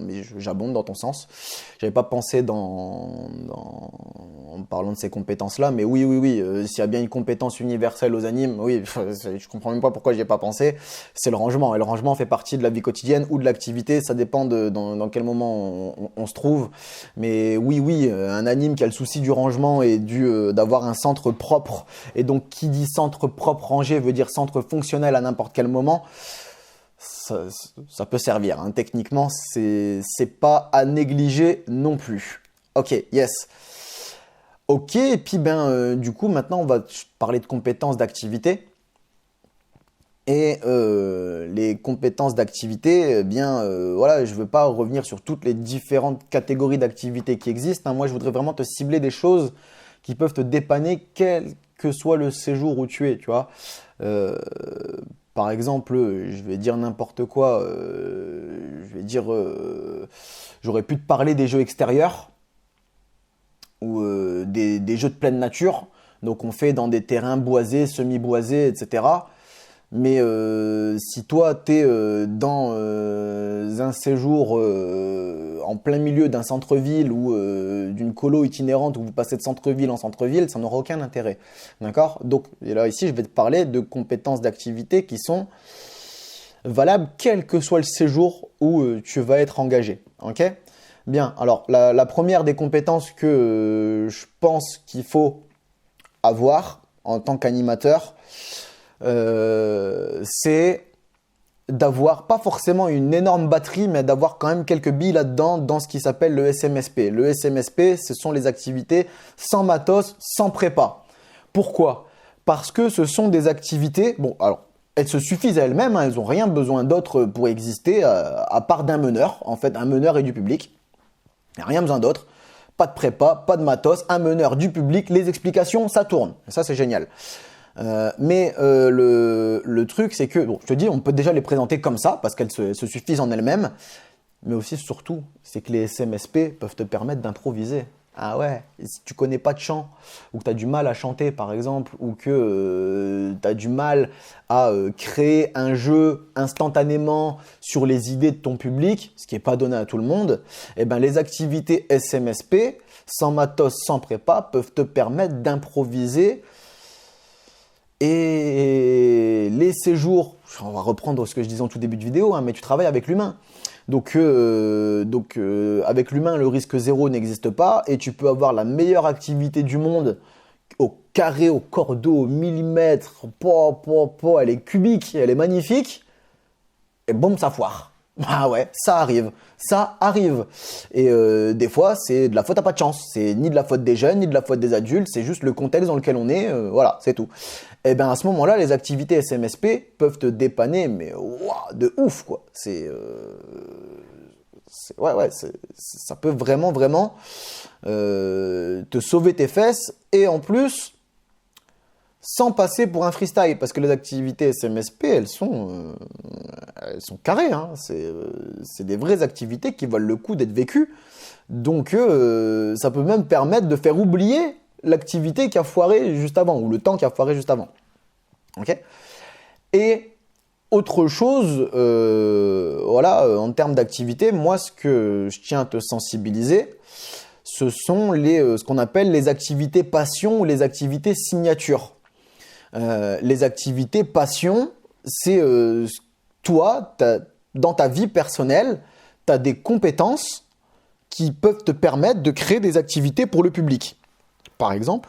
mais j'abonde dans ton sens. J'avais pas pensé en parlant de ces compétences-là, mais oui, s'il y a bien une compétence universelle aux animes, oui, je comprends même pas pourquoi j'y ai pas pensé, c'est le rangement. Et le rangement fait partie de la vie quotidienne ou de l'activité, ça dépend dans quel moment on se trouve. Mais oui, un anime qui a le souci du rangement et d'avoir un centre propre, et donc qui dit centre propre rangé veut dire centre fonctionnel à n'importe quel moment, ça peut servir, hein. Techniquement, c'est pas à négliger non plus. Ok, yes. Ok, et puis du coup, maintenant, on va parler de compétences d'activité. Et les compétences d'activité, voilà, je ne veux pas revenir sur toutes les différentes catégories d'activités qui existent, hein. Moi, je voudrais vraiment te cibler des choses qui peuvent te dépanner, quel que soit le séjour où tu es, tu vois. par exemple, je vais dire n'importe quoi, j'aurais pu te parler des jeux extérieurs ou des jeux de pleine nature. Donc on fait dans des terrains boisés, semi-boisés, etc. Mais si toi, tu es dans un séjour en plein milieu d'un centre-ville ou d'une colo itinérante où vous passez de centre-ville en centre-ville, ça n'aura aucun intérêt. D'accord? Donc et là, ici, je vais te parler de compétences d'activité qui sont valables quel que soit le séjour où tu vas être engagé. Ok? Bien, alors la première des compétences que je pense qu'il faut avoir en tant qu'animateur, c'est d'avoir pas forcément une énorme batterie, mais d'avoir quand même quelques billes là-dedans dans ce qui s'appelle le SMSP. Le SMSP, ce sont les activités sans matos, sans prépa. Pourquoi? Parce que ce sont des activités, bon alors, elles se suffisent à elles-mêmes, hein, elles n'ont rien besoin d'autre pour exister, à part d'un meneur, en fait, un meneur et du public. Il n'y a rien besoin d'autre. Pas de prépa, pas de matos, un meneur, du public, les explications, ça tourne. Et ça, c'est génial. Mais le truc, c'est que, bon, je te dis, on peut déjà les présenter comme ça, parce qu'elles se suffisent en elles-mêmes. Mais aussi, surtout, c'est que les SMSP peuvent te permettre d'improviser. Ah ouais, si tu connais pas de chant, ou que tu as du mal à chanter par exemple, ou que tu as du mal à créer un jeu instantanément sur les idées de ton public, ce qui n'est pas donné à tout le monde, eh ben, les activités SMSP, sans matos, sans prépa, peuvent te permettre d'improviser. Et les séjours, on va reprendre ce que je disais en tout début de vidéo, hein, mais tu travailles avec l'humain. Donc avec l'humain, le risque zéro n'existe pas et tu peux avoir la meilleure activité du monde au carré, au cordeau, au millimètre, elle est cubique, elle est magnifique, et boum, ça foire. Ah ouais, ça arrive. Et des fois, c'est de la faute à pas de chance. C'est ni de la faute des jeunes, ni de la faute des adultes, c'est juste le contexte dans lequel on est, voilà, c'est tout. Et bien à ce moment-là, les activités SMSP peuvent te dépanner, mais wow, de ouf, quoi. Ça peut vraiment te sauver tes fesses, et en plus, sans passer pour un freestyle, parce que les activités SMSP, elles sont carrées, hein. C'est des vraies activités qui valent le coup d'être vécues. Donc ça peut même permettre de faire oublier l'activité qui a foiré juste avant, ou le temps qui a foiré juste avant. Ok ? Et autre chose, en termes d'activité, moi ce que je tiens à te sensibiliser, ce sont ce qu'on appelle les activités passion ou les activités signature. Les activités passion, c'est toi, dans ta vie personnelle, tu as des compétences qui peuvent te permettre de créer des activités pour le public. Par exemple,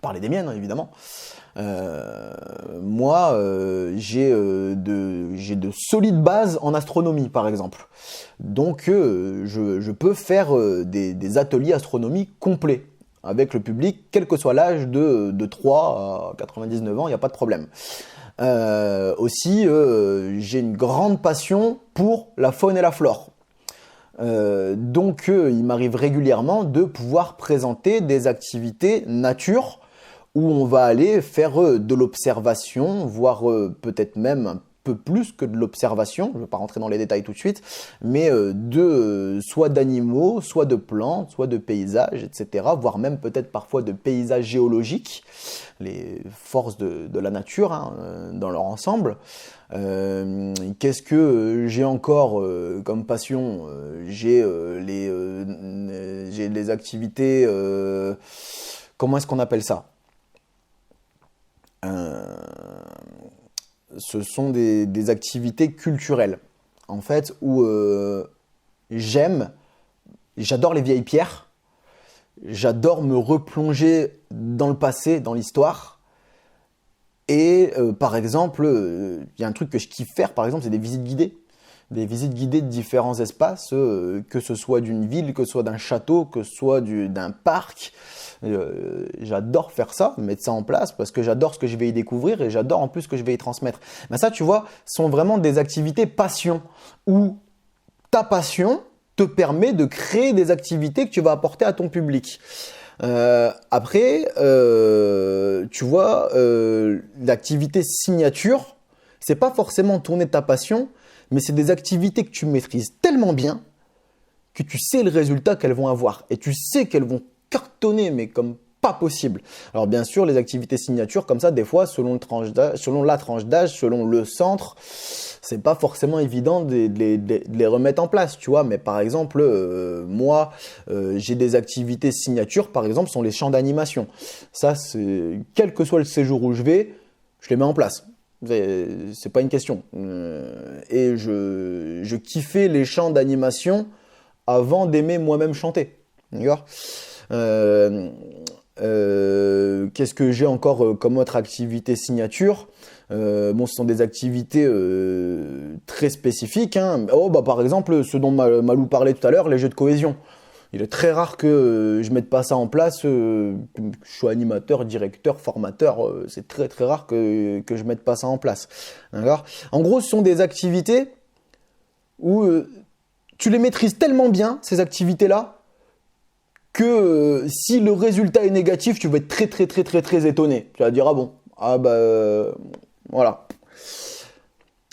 parler des miennes, hein, évidemment. Moi, j'ai de solides bases en astronomie, par exemple. Donc, je peux faire des ateliers astronomie complets avec le public, quel que soit l'âge de 3 à 99 ans, il n'y a pas de problème. Aussi, j'ai une grande passion pour la faune et la flore. Donc, il m'arrive régulièrement de pouvoir présenter des activités nature où on va aller faire de l'observation, voire peut-être même un peu plus que de l'observation, je ne vais pas rentrer dans les détails tout de suite, mais soit d'animaux, soit de plantes, soit de paysages, etc., voire même peut-être parfois de paysages géologiques, les forces de la nature, hein, dans leur ensemble. Qu'est-ce que j'ai encore comme passion? J'ai les activités, comment est-ce qu'on appelle ça? Ce sont des activités culturelles, en fait, où j'adore les vieilles pierres, j'adore me replonger dans le passé, dans l'histoire. Et par exemple, il y a un truc que je kiffe faire, par exemple, c'est des visites guidées. Des visites guidées de différents espaces, que ce soit d'une ville, que ce soit d'un château, que ce soit d'un parc. J'adore faire ça, mettre ça en place, parce que j'adore ce que je vais y découvrir et j'adore en plus ce que je vais y transmettre. Mais ça, tu vois, sont vraiment des activités passion, où ta passion te permet de créer des activités que tu vas apporter à ton public. Après, tu vois, l'activité signature, c'est pas forcément tourner ta passion, mais c'est des activités que tu maîtrises tellement bien que tu sais le résultat qu'elles vont avoir. Et tu sais qu'elles vont cartonner, mais comme pas possible. Alors bien sûr, les activités signatures, comme ça, des fois, selon la tranche d'âge, selon le centre, c'est pas forcément évident de les remettre en place, tu vois. Mais par exemple, moi, j'ai des activités signatures, par exemple, sont les champs d'animation. Ça, c'est quel que soit le séjour où je vais, je les mets en place. C'est pas une question. Et je kiffais les chants d'animation avant d'aimer moi-même chanter. D'accord ? Qu'est-ce que j'ai encore comme autre activité signature ? Bon, ce sont des activités très spécifiques. Hein. Oh, bah, par exemple, ce dont Malou parlait tout à l'heure, les jeux de cohésion. Il est très rare que je mette pas ça en place. Je sois animateur, directeur, formateur. C'est très très rare que je mette pas ça en place. D'accord ? En gros, ce sont des activités où tu les maîtrises tellement bien, ces activités-là, que si le résultat est négatif, tu vas être très très très très très étonné. Tu vas dire, ah bon, ah bah voilà.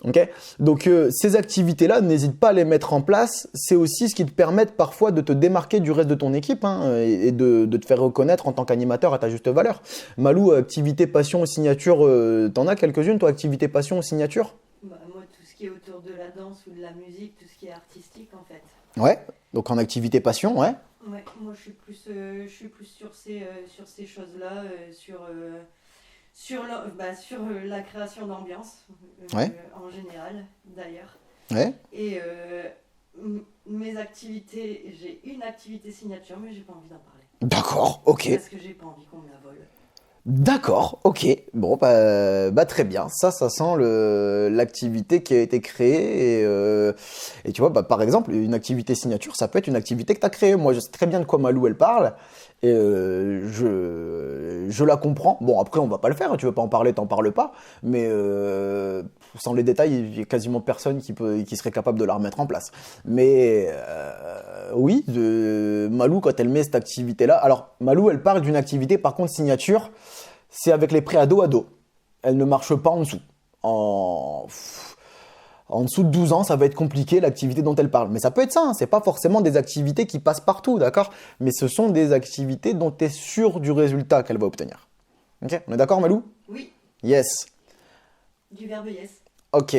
Ok ? Donc ces activités-là, n'hésite pas à les mettre en place. C'est aussi ce qui te permet parfois de te démarquer du reste de ton équipe, hein, et de te faire reconnaître en tant qu'animateur à ta juste valeur. Malou, activité, passion ou signature, t'en as quelques-unes, toi, activité, passion ou signature ? Bah, moi, tout ce qui est autour de la danse ou de la musique, tout ce qui est artistique en fait. Ouais, donc en activité, passion, ouais. Ouais, moi je suis plus sur ces choses-là, sur la création d'ambiance, Ouais. en général d'ailleurs. Ouais. Et mes activités, j'ai une activité signature, mais j'ai pas envie d'en parler. D'accord, ok. Parce que j'ai pas envie qu'on me la vole. D'accord, ok. Bon, bah très bien. Ça sent l'activité qui a été créée. Et tu vois, bah, par exemple, une activité signature, ça peut être une activité que tu as créée. Moi, je sais très bien de quoi Malou, elle parle. Et je la comprends. Bon, après, on va pas le faire. Tu veux pas en parler, t'en parles pas. Mais sans les détails, il y a quasiment personne qui serait capable de la remettre en place. Mais oui, Malou, quand elle met cette activité-là... Alors, Malou, elle parle d'une activité, par contre, signature... C'est avec les pré-ados. Elle ne marche pas en dessous. En dessous de 12 ans, ça va être compliqué l'activité dont elle parle. Mais ça peut être ça, hein. C'est pas forcément des activités qui passent partout, d'accord ? Mais ce sont des activités dont tu es sûr du résultat qu'elle va obtenir. Ok ? On est d'accord, Malou ? Oui, Yes. du verbe yes. Ok.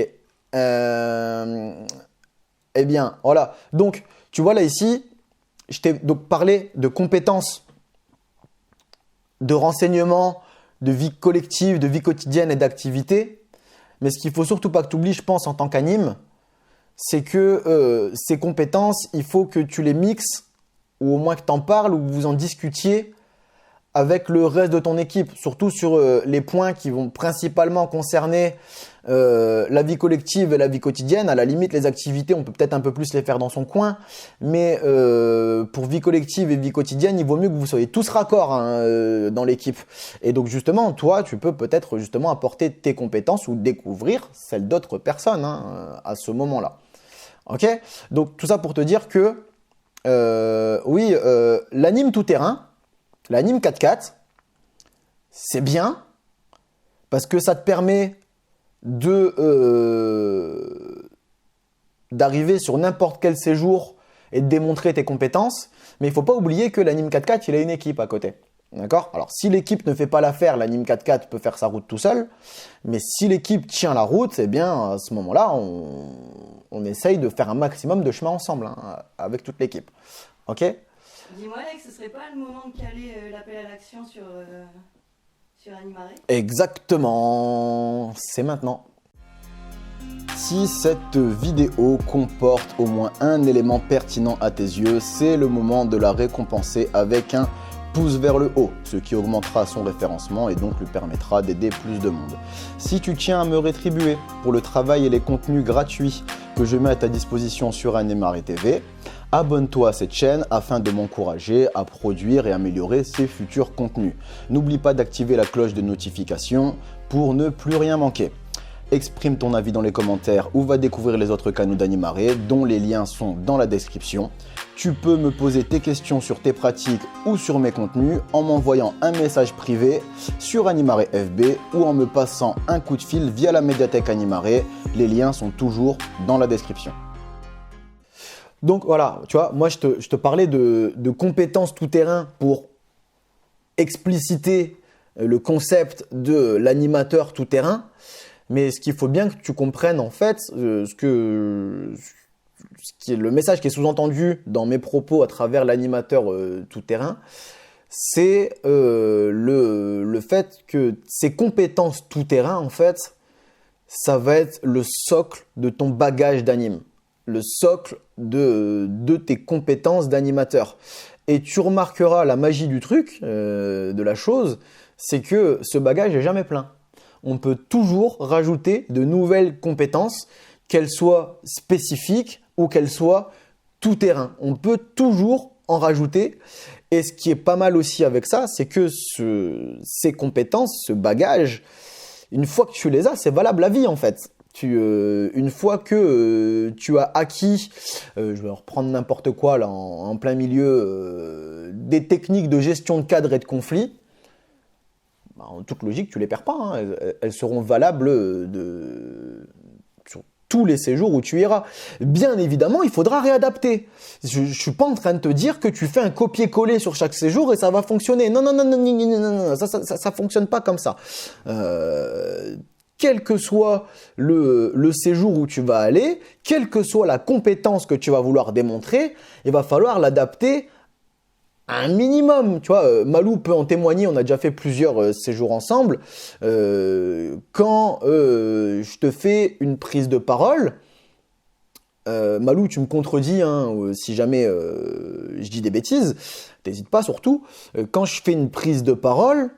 Eh bien, voilà. Donc, tu vois là ici, je t'ai donc parlé de compétences, de renseignements, de vie collective, de vie quotidienne et d'activité. Mais ce qu'il faut surtout pas que tu oublies, je pense, en tant qu'anime, c'est que ces compétences, il faut que tu les mixes, ou au moins que tu en parles, ou que vous en discutiez avec le reste de ton équipe, surtout sur les points qui vont principalement concerner la vie collective et la vie quotidienne. À la limite, les activités, on peut peut-être un peu plus les faire dans son coin, mais pour vie collective et vie quotidienne, il vaut mieux que vous soyez tous raccords, hein, dans l'équipe. Et donc justement, toi, tu peux peut-être justement apporter tes compétences ou découvrir celles d'autres personnes, hein, à ce moment-là. Ok ? Donc tout ça pour te dire que oui, l'anime tout-terrain, l'anime 4x4, c'est bien parce que ça te permet d'arriver sur n'importe quel séjour et de démontrer tes compétences. Mais il ne faut pas oublier que l'anime 4x4, il a une équipe à côté. D'accord ? Alors, si l'équipe ne fait pas l'affaire, l'anime 4x4 peut faire sa route tout seul. Mais si l'équipe tient la route, eh bien, à ce moment-là, on essaye de faire un maximum de chemin ensemble, hein, avec toute l'équipe. Ok ? Dis-moi, Alex, ce serait pas le moment de caler l'appel à l'action sur Animaré ? Exactement, c'est maintenant. Si cette vidéo comporte au moins un élément pertinent à tes yeux, c'est le moment de la récompenser avec un pouce vers le haut, ce qui augmentera son référencement et donc lui permettra d'aider plus de monde. Si tu tiens à me rétribuer pour le travail et les contenus gratuits que je mets à ta disposition sur Animaré TV, abonne-toi à cette chaîne afin de m'encourager à produire et améliorer ces futurs contenus. N'oublie pas d'activer la cloche de notification pour ne plus rien manquer. exprime ton avis dans les commentaires ou va découvrir les autres canaux d'Animaré dont les liens sont dans la description. Tu peux me poser tes questions sur tes pratiques ou sur mes contenus en m'envoyant un message privé sur Animaré FB ou en me passant un coup de fil via la médiathèque Animaré. Les liens sont toujours dans la description. Donc voilà, tu vois, moi je te parlais de compétences tout-terrain pour expliciter le concept de l'animateur tout-terrain. Mais ce qu'il faut bien que tu comprennes en fait, le message qui est sous-entendu dans mes propos à travers l'animateur tout-terrain, c'est le fait que ces compétences tout-terrain, en fait, ça va être le socle de ton bagage d'anime, le socle de tes compétences d'animateur. Et tu remarqueras la magie du truc, de la chose, c'est que ce bagage n'est jamais plein. On peut toujours rajouter de nouvelles compétences, qu'elles soient spécifiques ou qu'elles soient tout-terrain. On peut toujours en rajouter. Et ce qui est pas mal aussi avec ça, c'est que ces compétences, ce bagage, une fois que tu les as, c'est valable à vie en fait. Une fois que tu as acquis, je vais reprendre n'importe quoi là, en plein milieu, des techniques de gestion de cadre et de conflit, en toute logique, tu ne les perds pas. Hein. Elles seront valables sur tous les séjours où tu iras. Bien évidemment, il faudra réadapter. Je ne suis pas en train de te dire que tu fais un copier-coller sur chaque séjour et ça va fonctionner. Non, ça ne fonctionne pas comme ça. Quel que soit le séjour où tu vas aller, quelle que soit la compétence que tu vas vouloir démontrer, il va falloir l'adapter un minimum, tu vois, Malou peut en témoigner, on a déjà fait plusieurs séjours ensemble. Quand je te fais une prise de parole, Malou, tu me contredis hein, si jamais je dis des bêtises, t'hésites pas surtout. Quand je fais une prise de parole,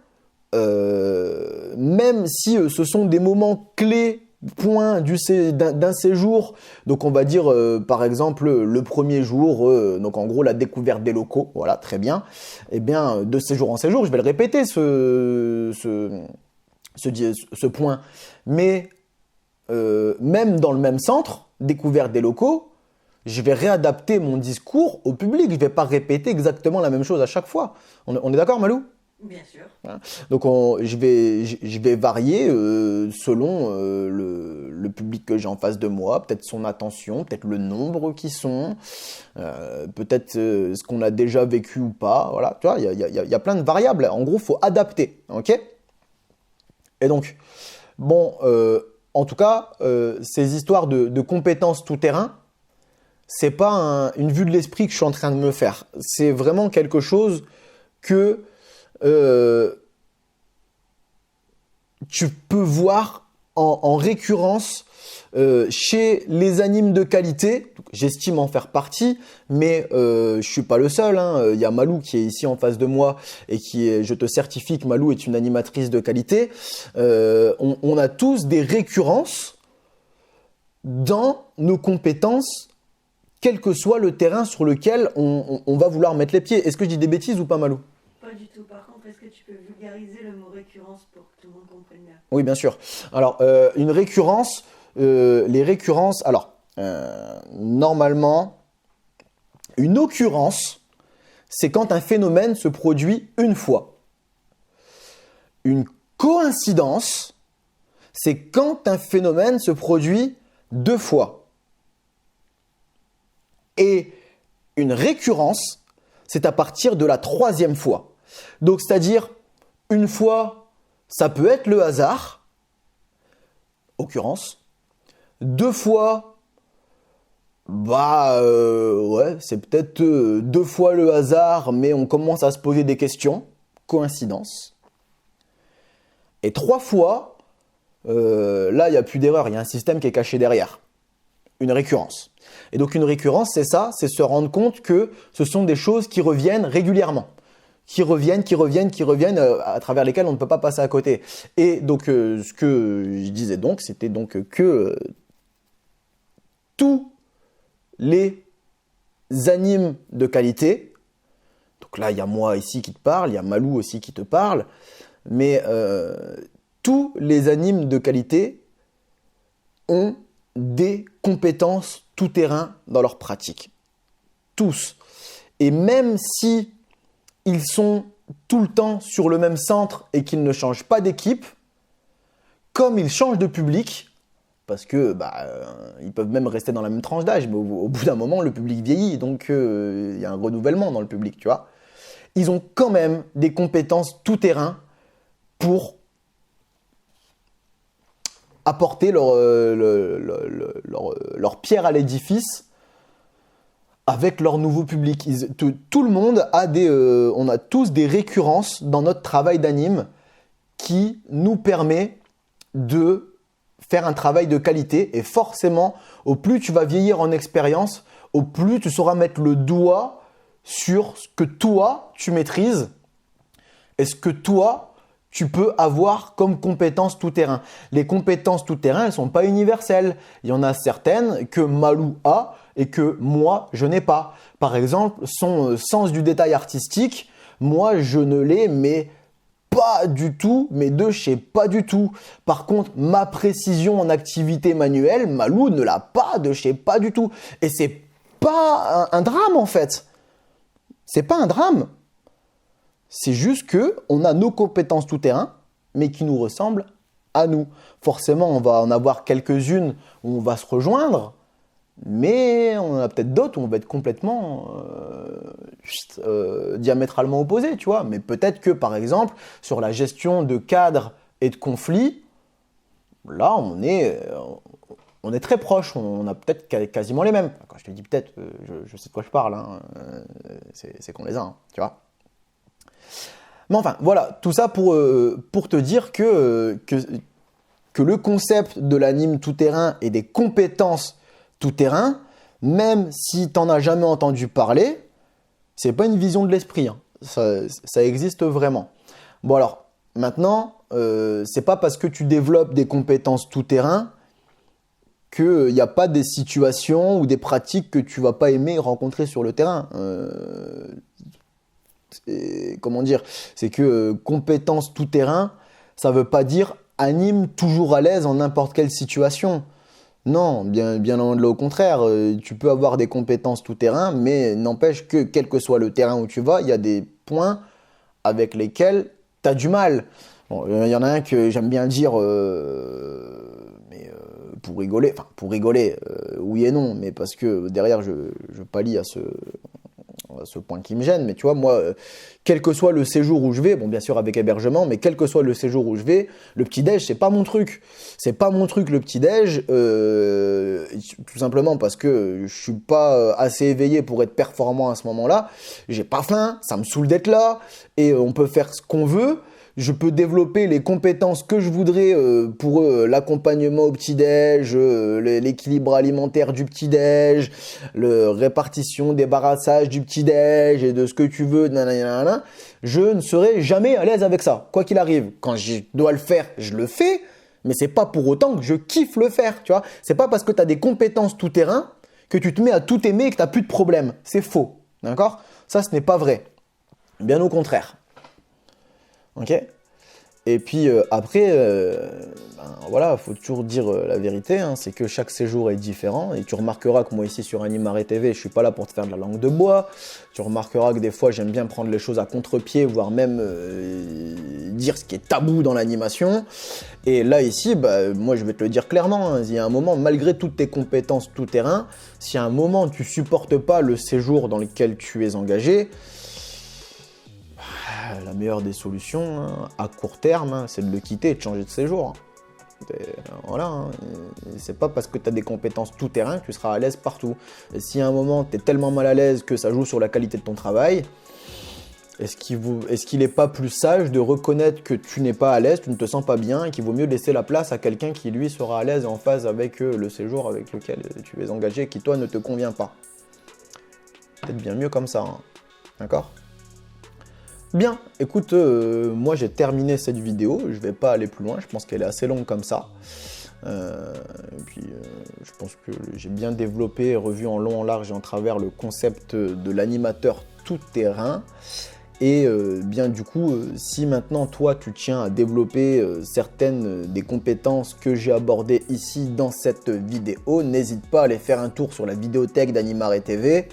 même si ce sont des moments clés, point d'un séjour, donc on va dire par exemple le premier jour, donc en gros la découverte des locaux, voilà très bien, et bien de séjour en séjour, je vais le répéter ce point, mais même dans le même centre, découverte des locaux, je vais réadapter mon discours au public, je ne vais pas répéter exactement la même chose à chaque fois. On est d'accord Malou ? Bien sûr. Donc je vais varier selon le public que j'ai en face de moi, peut-être son attention, peut-être le nombre qui sont, peut-être ce qu'on a déjà vécu ou pas. Voilà, tu vois, il y a plein de variables. En gros, il faut adapter, ok ? Et donc, bon, en tout cas, ces histoires de compétences tout-terrain, c'est pas une vue de l'esprit que je suis en train de me faire. C'est vraiment quelque chose que tu peux voir en récurrence chez les animes de qualité. J'estime en faire partie, mais je suis pas le seul. Hein. Il y a Malou qui est ici en face de moi et je te certifie que Malou est une animatrice de qualité. On a tous des récurrences dans nos compétences, quel que soit le terrain sur lequel on va vouloir mettre les pieds. Est-ce que je dis des bêtises ou pas, Malou ? Pas du tout. Par contre, est-ce que tu peux vulgariser le mot récurrence pour que tout le monde comprenne bien ? Oui, bien sûr. Alors, une récurrence, les récurrences, alors, normalement, une occurrence, c'est quand un phénomène se produit une fois. Une coïncidence, c'est quand un phénomène se produit deux fois. Et une récurrence, c'est à partir de la troisième fois. Donc, c'est-à-dire, une fois, ça peut être le hasard, occurrence. Deux fois, ouais, c'est peut-être deux fois le hasard, mais on commence à se poser des questions, coïncidence. Et trois fois, là, il n'y a plus d'erreur, il y a un système qui est caché derrière. Une récurrence. Et donc une récurrence, c'est ça, c'est se rendre compte que ce sont des choses qui reviennent régulièrement. Qui reviennent, à travers lesquelles on ne peut pas passer à côté. Et donc, ce que je disais donc, c'était donc que tous les animes de qualité, donc là, il y a moi ici qui te parle, il y a Malou aussi qui te parle, mais tous les animes de qualité ont des compétences tout-terrain dans leur pratique. Tous. Et même si ils sont tout le temps sur le même centre et qu'ils ne changent pas d'équipe, comme ils changent de public, parce que ils peuvent même rester dans la même tranche d'âge, mais au bout d'un moment, le public vieillit, donc il y a un renouvellement dans le public, tu vois. Ils ont quand même des compétences tout-terrain pour apporter leur pierre à l'édifice avec leur nouveau public. Tout le monde a on a tous des récurrences dans notre travail d'anime qui nous permet de faire un travail de qualité. Et forcément, au plus tu vas vieillir en expérience, au plus tu sauras mettre le doigt sur ce que toi, tu maîtrises et ce que toi, tu peux avoir comme compétences tout-terrain. Les compétences tout-terrain, elles ne sont pas universelles. Il y en a certaines que Malou a et que moi, je n'ai pas. Par exemple, son sens du détail artistique, moi, je ne l'ai, mais pas du tout, mais de chez pas du tout. Par contre, ma précision en activité manuelle, Malou ne l'a pas de chez pas du tout. Et c'est pas un drame en fait. C'est pas un drame. C'est juste qu'on a nos compétences tout-terrain, mais qui nous ressemblent à nous. Forcément, on va en avoir quelques-unes où on va se rejoindre, mais on en a peut-être d'autres où on va être complètement diamétralement opposés, tu vois. Mais peut-être que, par exemple, sur la gestion de cadres et de conflits, là, on est très proches. On a peut-être quasiment les mêmes. Quand je te dis peut-être, je sais de quoi je parle. Hein. C'est qu'on les a, hein, tu vois. Mais enfin, voilà, tout ça pour te dire que le concept de l'anime tout-terrain et des compétences tout-terrain, même si tu n'en as jamais entendu parler, c'est pas une vision de l'esprit. Hein. Ça existe vraiment. Bon alors, maintenant, c'est pas parce que tu développes des compétences tout-terrain qu'il n'y a pas des situations ou des pratiques que tu vas pas aimer rencontrer sur le terrain. Comment dire, c'est que compétence tout-terrain, ça veut pas dire anime toujours à l'aise en n'importe quelle situation. Non, bien loin de là, au contraire. Tu peux avoir des compétences tout-terrain, mais n'empêche que quel que soit le terrain où tu vas, il y a des points avec lesquels tu as du mal. Bon, il y en a un que j'aime bien dire, mais pour rigoler, oui et non, mais parce que derrière je pallie à ce point qui me gêne, mais tu vois, moi, quel que soit le séjour où je vais, bon, bien sûr avec hébergement, mais quel que soit le séjour où je vais, le petit-déj, c'est pas mon truc. C'est pas mon truc, le petit-déj, tout simplement parce que je suis pas assez éveillé pour être performant à ce moment-là. J'ai pas faim, ça me saoule d'être là, et on peut faire ce qu'on veut. Je peux développer les compétences que je voudrais pour l'accompagnement au petit-déj, l'équilibre alimentaire du petit-déj, la répartition, débarrassage du petit-déj et de ce que tu veux, nanana. Je ne serai jamais à l'aise avec ça, quoi qu'il arrive. Quand je dois le faire, je le fais, mais c'est pas pour autant que je kiffe le faire, tu vois. C'est pas parce que tu as des compétences tout-terrain que tu te mets à tout aimer et que tu n'as plus de problème. C'est faux, d'accord ? Ça, ce n'est pas vrai. Bien au contraire. Ok. Et puis après, voilà, faut toujours dire la vérité, hein, c'est que chaque séjour est différent. Et tu remarqueras que moi ici sur Animare TV, je suis pas là pour te faire de la langue de bois. Tu remarqueras que des fois j'aime bien prendre les choses à contre-pied, voire même dire ce qui est tabou dans l'animation. Et là ici, moi je vais te le dire clairement, hein, il y a un moment, malgré toutes tes compétences tout-terrain, si à un moment tu supportes pas le séjour dans lequel tu es engagé, la meilleure des solutions, hein, à court terme, hein, c'est de le quitter et de changer de séjour. Voilà, hein. C'est pas parce que tu as des compétences tout-terrain que tu seras à l'aise partout. Et si à un moment tu es tellement mal à l'aise que ça joue sur la qualité de ton travail, est-ce qu'il n'est pas plus sage de reconnaître que tu n'es pas à l'aise, tu ne te sens pas bien et qu'il vaut mieux laisser la place à quelqu'un qui lui sera à l'aise et en phase avec le séjour avec lequel tu es engagé et qui toi ne te convient pas. Peut-être bien mieux comme ça, hein. D'accord ? Bien, écoute, moi j'ai terminé cette vidéo, je vais pas aller plus loin, je pense qu'elle est assez longue comme ça. Et puis je pense que j'ai bien développé et revu en long, en large et en travers le concept de l'animateur tout-terrain. Et bien du coup, si maintenant toi tu tiens à développer certaines des compétences que j'ai abordées ici dans cette vidéo, n'hésite pas à aller faire un tour sur la vidéothèque d'Animaré TV,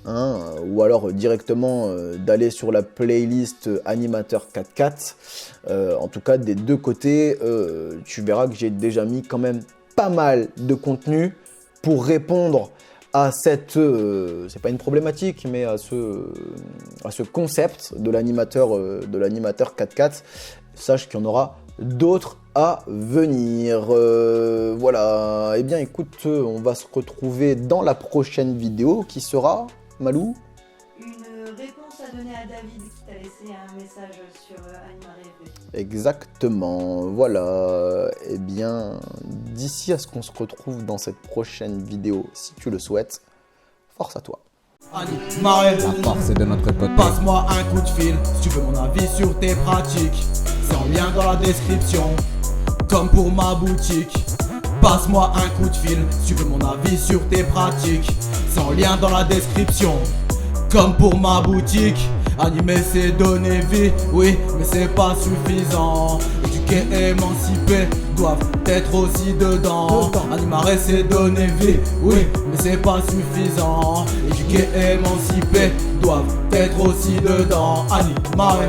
hein, ou alors directement d'aller sur la playlist Animateur 4-4. En tout cas, des deux côtés, tu verras que j'ai déjà mis quand même pas mal de contenu pour répondre à cette, c'est pas une problématique, mais à ce concept de l'animateur 4-4. Sache qu'il y en aura d'autres à venir. Voilà, et bien écoute, on va se retrouver dans la prochaine vidéo qui sera, Malou? Une réponse à donner à David qui t'a laissé un message sur Animaré FB. Exactement, voilà. Et bien, d'ici à ce qu'on se retrouve dans cette prochaine vidéo, si tu le souhaites, force à toi. Animaré, La force est de notre côté. passe-moi un coup de fil si tu veux mon avis sur tes pratiques. C'est en lien dans la description, comme pour ma boutique. Passe-moi un coup de fil si tu veux mon avis sur tes pratiques. C'est en lien dans la description, comme pour ma boutique. Animer c'est donner vie, oui, mais c'est pas suffisant. Éduquer et émanciper doivent être aussi dedans. Animer c'est donner vie, oui, mais c'est pas suffisant. Éduquer et émanciper doivent être aussi dedans. Animer.